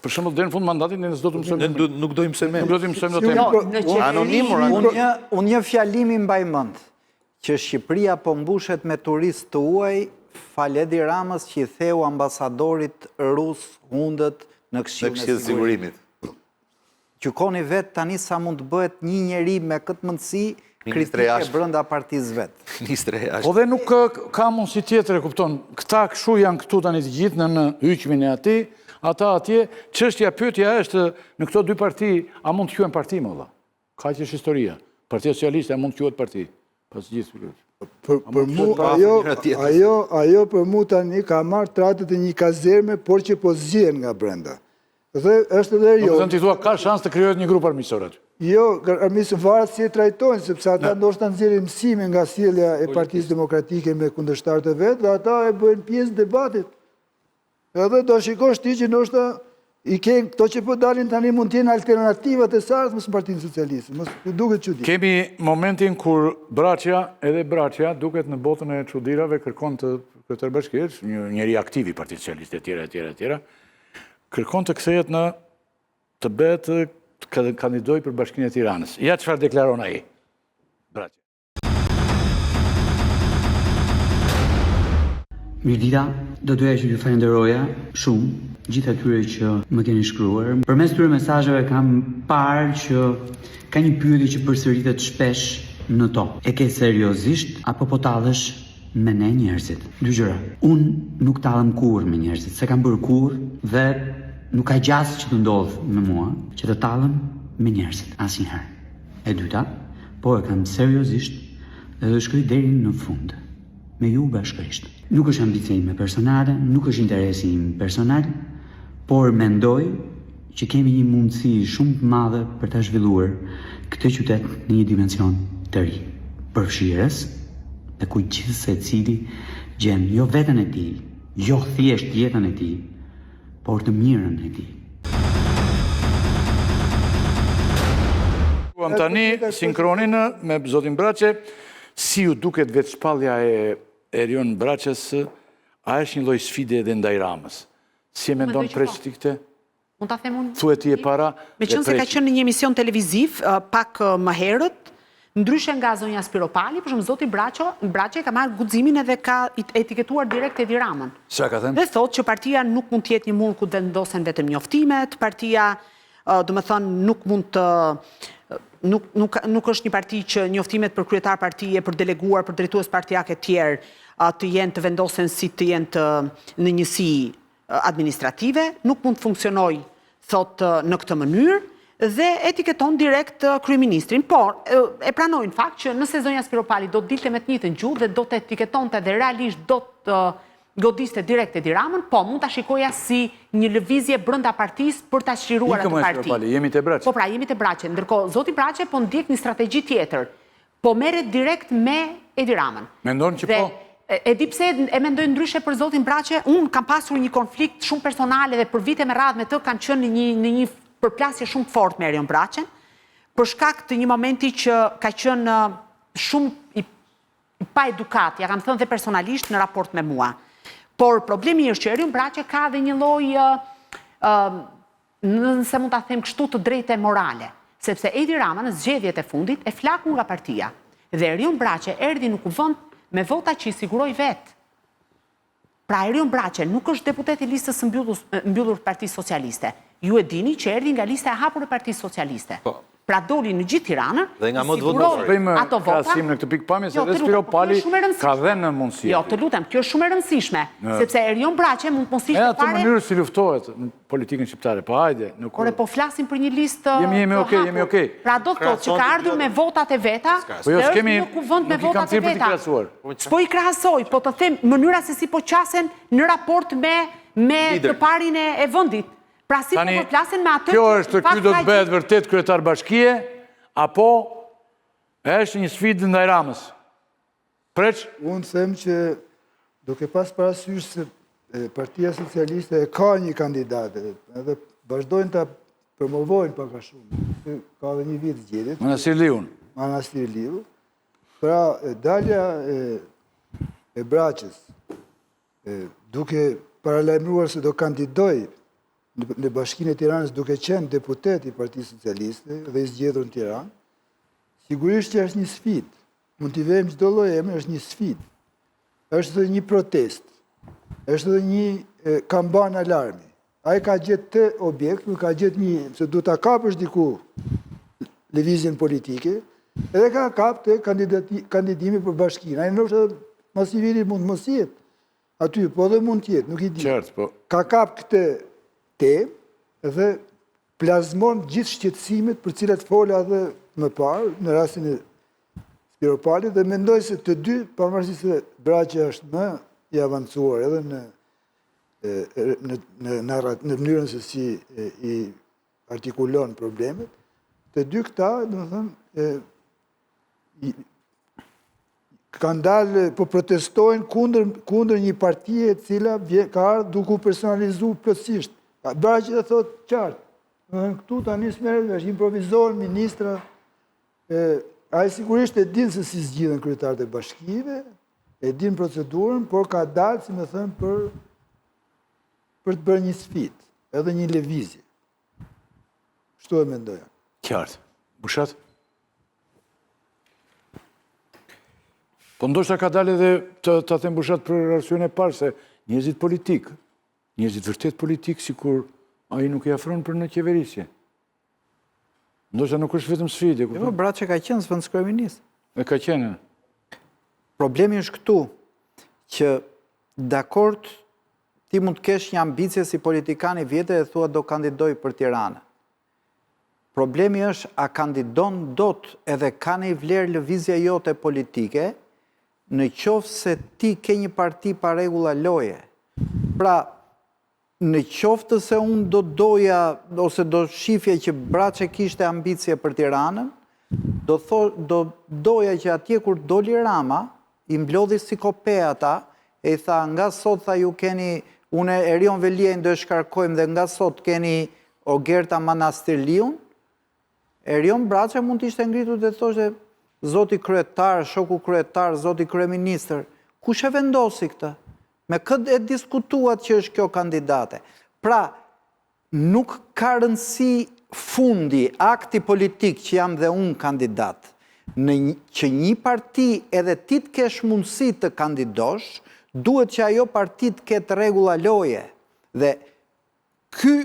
Për shembull deri në fund mandatit ne s'do të mësojmë. Nuk do i mësojmë. Nuk do të mësojmë dot emra. Anonimur. Unë një fjalimi mbaj mend që Shqipëria po mbushet me turistë të huaj fal Edi Ramës që i theu ambasadorit rus hundët në Këshillin e Sigurimit. Gjykoni vetë tani sa mund të bëhet një njeri me këtë mundësi kritike brenda partisë vetë. Ministre jashtë. Po dhe nuk ka mundësi tjetër, e kupton. Këta kështu janë këtu tani të gjithë në hyjmin e atij, ata atje. Çështja pyetja është në këto dy parti, a mund të quhen parti më valla? Ka që është historia. Partia Socialiste a mund të quhet parti? Pas gjithë. Për mu, ajo për mu tani ka marrë tratet e një kazerme, por që po zgjen nga brenda. Dhe është edhe jo. Do të thua ka shans të krijohet një grup armiqësor aty. Jo, armiqësor varet si e trajtojnë, sepse ata ndoshta nxjerrin mësime nga sjellja e Partisë Demokratike me kundërshtarët e vet, dhe ata e bëjnë pjesë debatit. Edhe do shikosh ti që ndoshta i kenë këto që po dalin tani mund të jenë alternativat e ardhmës në Partinë Socialiste. Mos duket çudi. Kemi momentin kur edhe Braçja duket në botën e çuditërave kërkon të kryetar-bashkiaç, një njeri aktiv i Partisë Socialiste etj. Kërkon të kthehet të bëhet të kandidojë për Bashkinë e Tiranës. Ja çfarë deklaron ai. Braçja. Mirdita, do doja që ju falenderoja shumë gjithë atyre që më keni shkruar. Përmes këtyre mesazheve kam parë që ka një pyetje që përsëritet shpesh në to. E ke seriozisht apo po tallesh me ne njerëzit? Dy gjëra. Unë nuk tallem kurrë me njerëzit, se kam bërë kurrë dhe nuk ka gjasë që të ndodhë me mua që të tallem me njerëzit asnjëherë. E dyta, po e kam seriozisht dhe do shkoj deri në fund me ju bashkërisht. Nuk është ambicia ime personale, nuk është interesi im personal, por mendoj që kemi një mundësi shumë të madhe për ta zhvilluar këtë qytet në një dimension të ri, përfshirës dhe ku gjithë secili gjen jo veten e tij, jo thjesht jetën e tij, por të mirën e tij. Tani sinkronin me zotin Braçe, si ju duket vetë shpallja e Erion Braçës, a është një lloj sfide edhe ndaj Ramës? Si e mendon preçtikte? Mund ta them unë? Thuhet ti e para. Meqense ka qenë në një emision televiziv pak më herët, ndryshe nga zonja Spiro Pali, për shembull zoti Braçe ka marrë guximin edhe ka etiketuar direkt Edi Ramën. Çfarë ka thënë? Dhe thotë që partia nuk mund të jetë një mund ku vendosen vetëm njoftimet, partia, domethënë nuk mund të nuk është një parti që njoftimet për kryetar partie, për deleguar, për drejtues partijake të tjerë të jenë të vendosen si të jenë në njësi administrative, nuk mund të funksionojë, thotë, në këtë mënyrë, dhe etiketon direkt kryeministrin. Por, e pranojnë fakt që nëse zonja Spiro Pali do të dilte me të njëjtën gjuhë dhe do të etiketonte dhe realisht do të godiste direkt Edi Ramën, po mund ta shikoja si një lëvizje brenda partisë për ta çliruar atë parti. Jemi te Braçe. Po pra, jemi te Braçe. Ndërkohë, zoti Braçe po ndjek një strategji tjetër. Po merret direkt me Edi Ramën. Mendon që po? E di pse e mendoj ndryshe për zotin Braçe. Unë kam pasur një konflikt shumë personal dhe për vite me radhë me të kanë qenë në një përplasje shumë të fortë me Erion Braçen, për shkak të një momenti që ka qenë shumë i pa edukat, ja kam thënë dhe personalisht në raport me mua. Por problemi është që Erion Braçe ka dhe një lloj, nëse mund ta them kështu, të drejtë morale, sepse Edi Rama në zgjedhjet e fundit e flaku nga partia. Dhe Erion Braçe erdhi në kuvend me vota që i siguroi vetë. Pra Erion Braçe nuk është deputet i listës së mbyllur Partisë Socialiste. ju e dini që erdhi nga lista e hapur e Partisë Socialiste. Pra doli në gjithë Tiranën, Dhe nga më të Bëjmë krahasim në këtë pikë pamje se dhe Spiro Pali ka dhënë në mundësi. Jo, të lutem, kjo është shumë e rëndësishme, sepse Erion Braçe mund të mos ishte atë mënyrë si luftohet në politikën shqiptare, po hajde. Por po flasim për një listë Jemi okay. Pra do të thotë që ka ardhur me votat e veta, po jo është një kuvend me votat e veta. S'po i krahasoj, po të them mënyra se si po qasen në raport me të parin e vendit. Pra si po përplasin me atë... Kjo është, ky do të bëhet vërtet kryetar bashkie, apo është një sfidë ndaj Ramës? Preç? Unë them që duke pas parasysh se Partia Socialiste e ka një kandidate, edhe vazhdojnë të promovojnë paka shumë. Ka dhe një vit zgjedhjet. Manastir Liun. Manastir Liu. Pra, dalja e Braçës, duke paralajmëruar se do kandidoj në Bashkinë e Tiranës duke qenë deputet i Partisë Socialiste dhe i zgjedhur në Tiranë, sigurisht që është një sfidë. Mund t'i vejmë çdo lloj emri, është një sfidë. Është dhe një protest. Është dhe një kamban alarmi. Ai ka gjetë të objekt, ka gjetë një, se du ta kapësh diku lëvizjen politike, edhe ka kapë të kandidimi për bashkinë. Ai ndoshta mos i vini mund mos jetë. Aty, po dhe mund t'jetë, nuk i di. Ka kapë këtë temë dhe plazmon gjithë shqetësimet për cilat fola dhe më parë, në rastin e Spiro Pali, dhe mendoj se të dy, pavarësisht se Braçi është më i avancuar edhe në mënyrën se si i artikulon problemet, të dy këta, domethënë, kanë dalë, po protestojnë kundër një partie e cila ka ardhur duke u personalizuar plotësisht. Braçi dhe thotë qartë, këtu tani s'merret vesh, improvizojnë ministra, ai sigurisht e din se si zgjidhen kryetarët e bashkive, e din procedurën, por ka dalë, si më thënë, për të bërë një sfidë, edhe një lëvizje. Kështu e mendoja. Qartë. Bushat? Po ndoshta ka dalë edhe të them Bushat për arsyen e parë, se njerëzit politikë, njerëzit vërtet politik, si kur ai nuk i afron për në qeverisje. Ndoshta nuk është vetëm sfidë. Jo, Braçi ka qenë zëvendës kryeminist. E ka qenë. Problemi është këtu, që dakord ti mund të kesh një ambicie si politikan i vjetër e thua do kandidoj për Tiranë. Problemi është a kandidon dot edhe ka një vlerë lëvizja jote politike, në qoftë se ti ke një parti pa rregulla loje. Pra, në qoftë se unë do doja, ose do shifja që Braçi kishte ambicie për Tiranën, do doja që atje kur doli Rama, i mblodhi si kope ata, e i tha, nga sot tha ju keni, une Erion Velien do e shkarkojmë dhe nga sot keni Ogerta Manastir Liun, Erion Braçi mund të ishte ngritur dhe thoshte, zoti kryetar, shoku kryetar, zoti kryeministër, kush e vendosi këtë? Me këtë e diskutuat që është kjo kandidate. Pra, nuk ka rëndësi fundi, akti politik që jam dhe unë kandidat, që një parti edhe ti të kesh mundësi të kandidosh, duhet që ajo parti të ketë rregulla loje. Dhe ky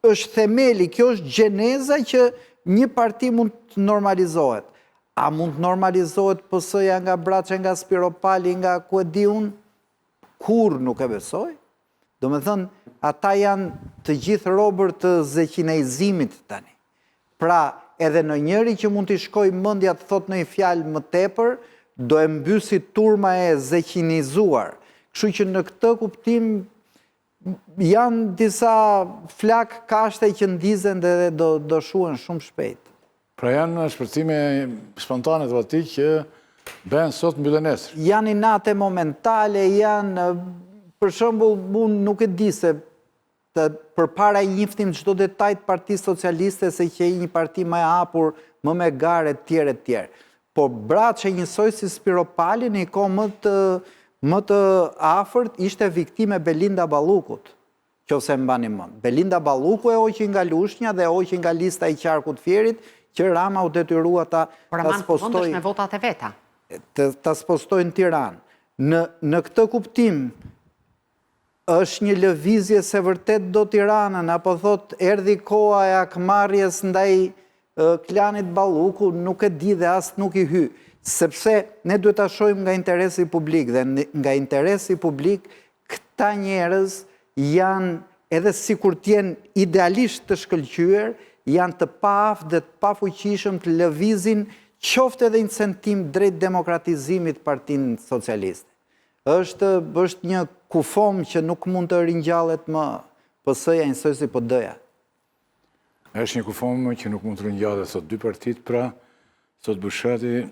është themeli, kjo është gjeneza që një parti mund të normalizohet. A mund të normalizohet PS-ja nga Braçi, nga Spiro Pali, nga ku e di unë? Kur nuk e besoj, do me thënë, ata janë të gjithë robër të zeqinejzimit tani. Pra, edhe në njëri që mund t'i shkoj mendja të thot në një fjalë më tepër, do e mbysi turma e zeqinizuar. Kështu që në këtë kuptim, janë disa flak kashte që ndizen dhe do shuen shumë shpejt. Pra janë shpërthime spontane të ati që ben sot mbyllën nesër. Janë inate momentale, janë, për shembull, unë nuk e di se për para i njiftim çdo detaj të Partisë Socialiste se që një parti më e hapur, më me gare, tjerë. Por Braçi njësoj si Spiro Pali, në kohë më të afërt, ishte viktime Belinda Ballukut, qofse mbani mend. Belinda Balluku e hoqi nga Lushnja dhe hoqi nga lista i Qarkut Fierit, që Rama u detyrua ta spostoj me votat e veta. Ta spostoj në Tiranë. Në këtë kuptim, është një lëvizje se vërtet do Tiranën, apo thot erdhi koha e akmarrjes ndaj klanit Balluku, nuk e di dhe as nuk i hy, sepse ne duhet ta shohim nga interesi publik dhe nga interesi publik këta njerëz janë edhe sikur t'jenë idealisht të shkëlqyer, janë të paaftë dhe të pafuqishëm të lëvizin qoftë edhe incentim drejt demokratizimit Partinë Socialiste. Është një kufom që nuk mund të ringjallet më PS-ja njësoj si PD-ja. Është një kufom që nuk mund të ringjallet, thot dy partit, pra, thot Bushati,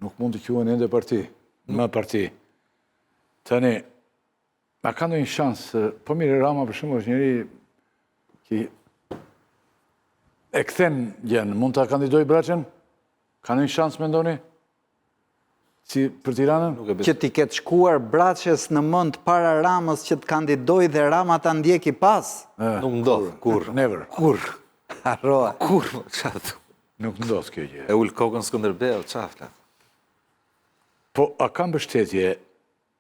nuk mund të quhen ende parti, më parti. Tani, a ka ndonjë shansë, po mirë Rama për shembull është njëri që e kthen gjën, mund ta kandidojë Braçën? Ka ndonjë shansë mendoni? Si për Tiranën? Që t'i ketë shkuar Braçës në mend para Ramës që të kandidojë dhe Rama ta ndjeki pas? Nuk ndodh, kur. Never. Kur. Harroa. Kur, çfarë? Nuk ndodh kjo gjë. E ul kokën Skënderbeu, çfarë flet? Po, a ka mbështetje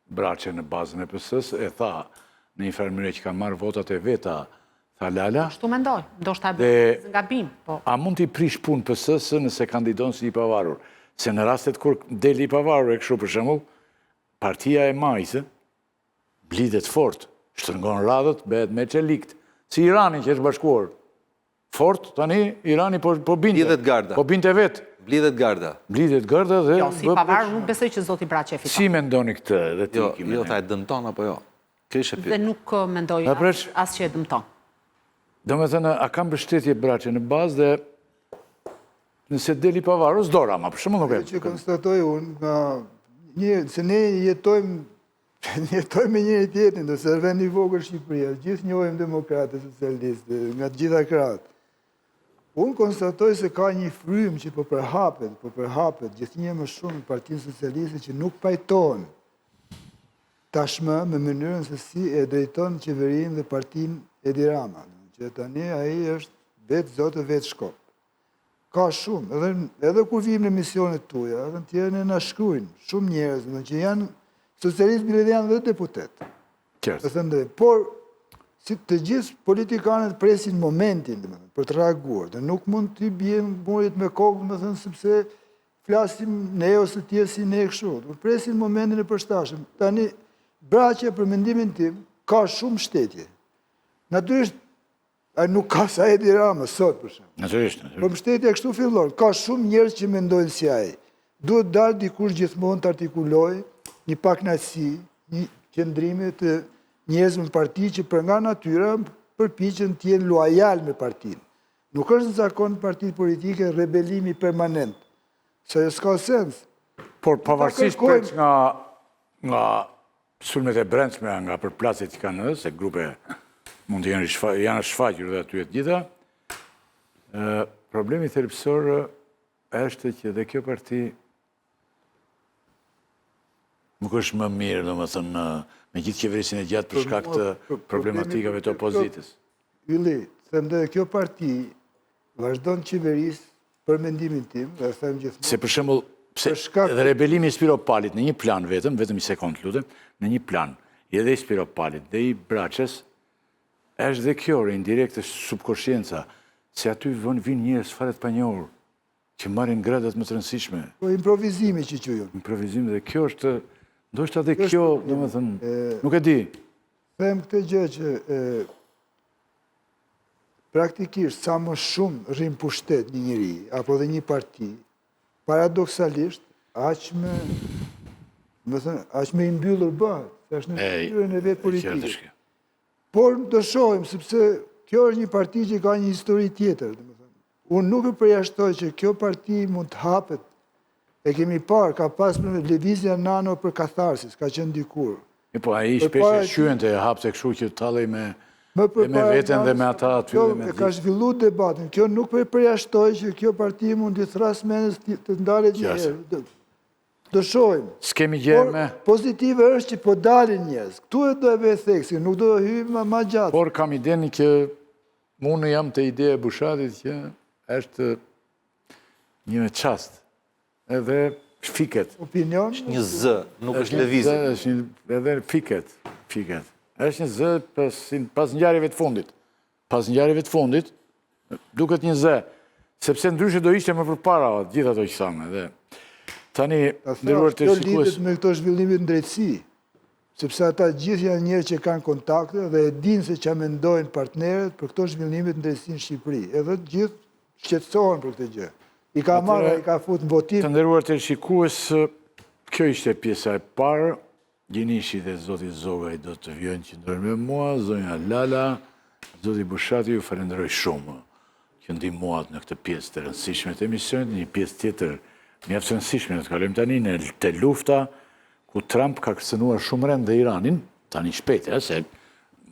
Braçe në bazën e PS-s, e tha në një farë mënyrë që ka marrë votat e veta, tha Lala. Ashtu mendoj, ndoshta gabim, po. A mund t'i prish punë PS-s nëse kandidon si i pavarur? Se në rastet kur deli i pavarur e kështu për shembull, partia e majse blidet fort, shtrëngon radhët, bëhet me çelikt. Si Irani që është bashkuar. Fort, tani Irani po binte. Blidhet garda. Po binte vetë. Blidhet garda. Blidhet garda dhe... Jo, si pavarur nuk besoj që zoti Braçe fiton. Si mendoni këtë dhe ti? Jo, ta e dëmton apo jo? Kjo ishte pyetje. Dhe nuk mendoj as që e dëmton. Domethënë, a ka mbështetje Braçe në bazë dhe nëse deli pavarur, s'do Rama, për shembull nuk e. Që konstatoj unë, se ne jetojmë me njëri tjetrin, do se vendi i vogël Shqipëria, gjithë njohim demokratë socialistë, nga të gjitha krahët. Unë konstatoj se ka një frym që po përhapet gjithnjë më shumë në Partinë Socialiste që nuk pajtohen tashmë me mënyrën se si e drejton qeverinë dhe Partinë Edi Rama, që tani ai është vetë zotë vetë shkop. Ka shumë, edhe kur vim në misionet tuja, edhe në tjerën e na shkruajnë, shumë njerëz, që janë socialistë bile dhe janë dhe deputet. Por, si të gjithë politikanët presin momentin për të reaguar, dhe nuk mund të bjen murit me kokë, sepse flasim ne ose tjerë si ne kështu. Presin momentin e përshtatshëm. Tani, Braçe, për mendimin tim, ka shumë shtetje. Natyrisht, nuk ka sa Edi Rama sot, për shembull. Natyrisht. Po mbështetja kështu fillon. Ka shumë njerëz që mendojnë si ai. Duhet dalë dikush gjithmonë të artikulojë një pakënaqësi, një qëndrime të njerëzve në parti që për nga natyra përpiqen të jenë lojalë me partinë. Nuk është në zakon partitë politike rebelimi permanent. Se s'ka sens. Por pavarësisht preç nga sulmet e brendshme nga përplasjet që kanë, se grupe mund të janë shfaqur dhe aty e të gjitha, problemi thelbësor është që dhe kjo parti nuk është më mirë, domethënë, me gjithë qeverisin e gjatë për shkak të problematikave të opozitës. Ylli, them dhe kjo parti vazhdon qeveris për mendimin tim, dhe them gjithmonë. Se për shembull, edhe rebelimi i Spiropalit në një plan vetëm një sekond lutem, në një plan, edhe i Spiropalit dhe i Braçës, është dhe kjo indirekt subkonscienca, se aty vinë njerëz fare të panjohur, që marrin gradat më të rëndësishme. Po improvizimi që quajmë. Improvizimi dhe kjo është, ndoshta dhe kjo, domethënë, nuk e di. Them këtë gjë që praktikisht sa më shumë rrim pushtet një njeri, apo dhe një parti, paradoksalisht, aq më i mbyllur bëhet, është në fytyrën e vetë politike. Por të shohim, sepse kjo është një parti që ka një histori tjetër. Unë nuk e përjashtoj që kjo parti mund të hapet, e kemi parë, ka pas për lëvizja nano për katharsis, ka qenë dikur. Po, a i shpeshe shqyen të hapse kështu që të talej me veten dhe me ata aty dhe me gjithë. Ka zhvillu debatin, kjo nuk përjashtoj që kjo parti mund të thras menës të ndalet një herë. Të shojmë. S'kemi gjerme. Pozitive është që po dalin njerëz. Këtu e do e vetë theksin, nuk do e hyjmë ma gjatë. Por kam ideni që unë jam të ide e Bushatit që është një me qast. Edhe Fiket. Opinion? Një zë, nuk është lëvizje. Është edhe fiket. Është një zë pas ngjarjeve të fundit. Pas ngjarjeve të fundit, duket një zë, sepse ndryshe do ishte më përpara gjithë ato që thamë. Dhe tani ndërruar të Kjo shikues. lidhet me këto zhvillimit në drejtësi, sepse ata gjithë janë njerëz që kanë kontakte dhe e dinë se çfarë mendojnë partnerët për këto zhvillimit në drejtësi në Shqipëri. Edhe të gjithë shqetësohen për këtë gjë. I ka marrë, i ka futur në votim. Të nderuar të shikues, kjo ishte pjesa e parë. Gjinishi dhe zoti Zogaj do të vjojnë që ndërë me mua, zonja Lala, zoti Bushati, ju falenderoj shumë që ndihmuat në këtë pjesë të rëndësishme të emisionit, një pjesë tjetër mjaft të rëndësishme, në të kalojmë tani në të lufta ku Trump ka kërcënuar shumë rend dhe Iranin, tani shpejt, se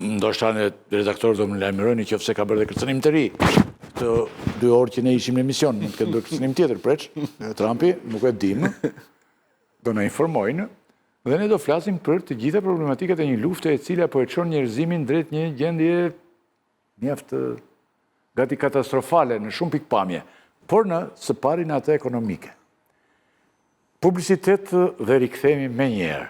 ndoshta në redaktorë do më lajmërojnë që ofse ka bërë dhe kërcënim të ri. Të 2 orë që ne ishim në emision, në të këtë bërë kërcënim tjetër, preç, Trumpi, nuk e dim, do në informojnë, dhe ne do flasim për të gjitha problematikat e një lufte e cila po e çon njerëzimin drejt një gjendje mjaft gati katastrofale në shumë pikpamje, por në së pari në atë ekonomike. Publicitet dhe rikthehemi me njerë.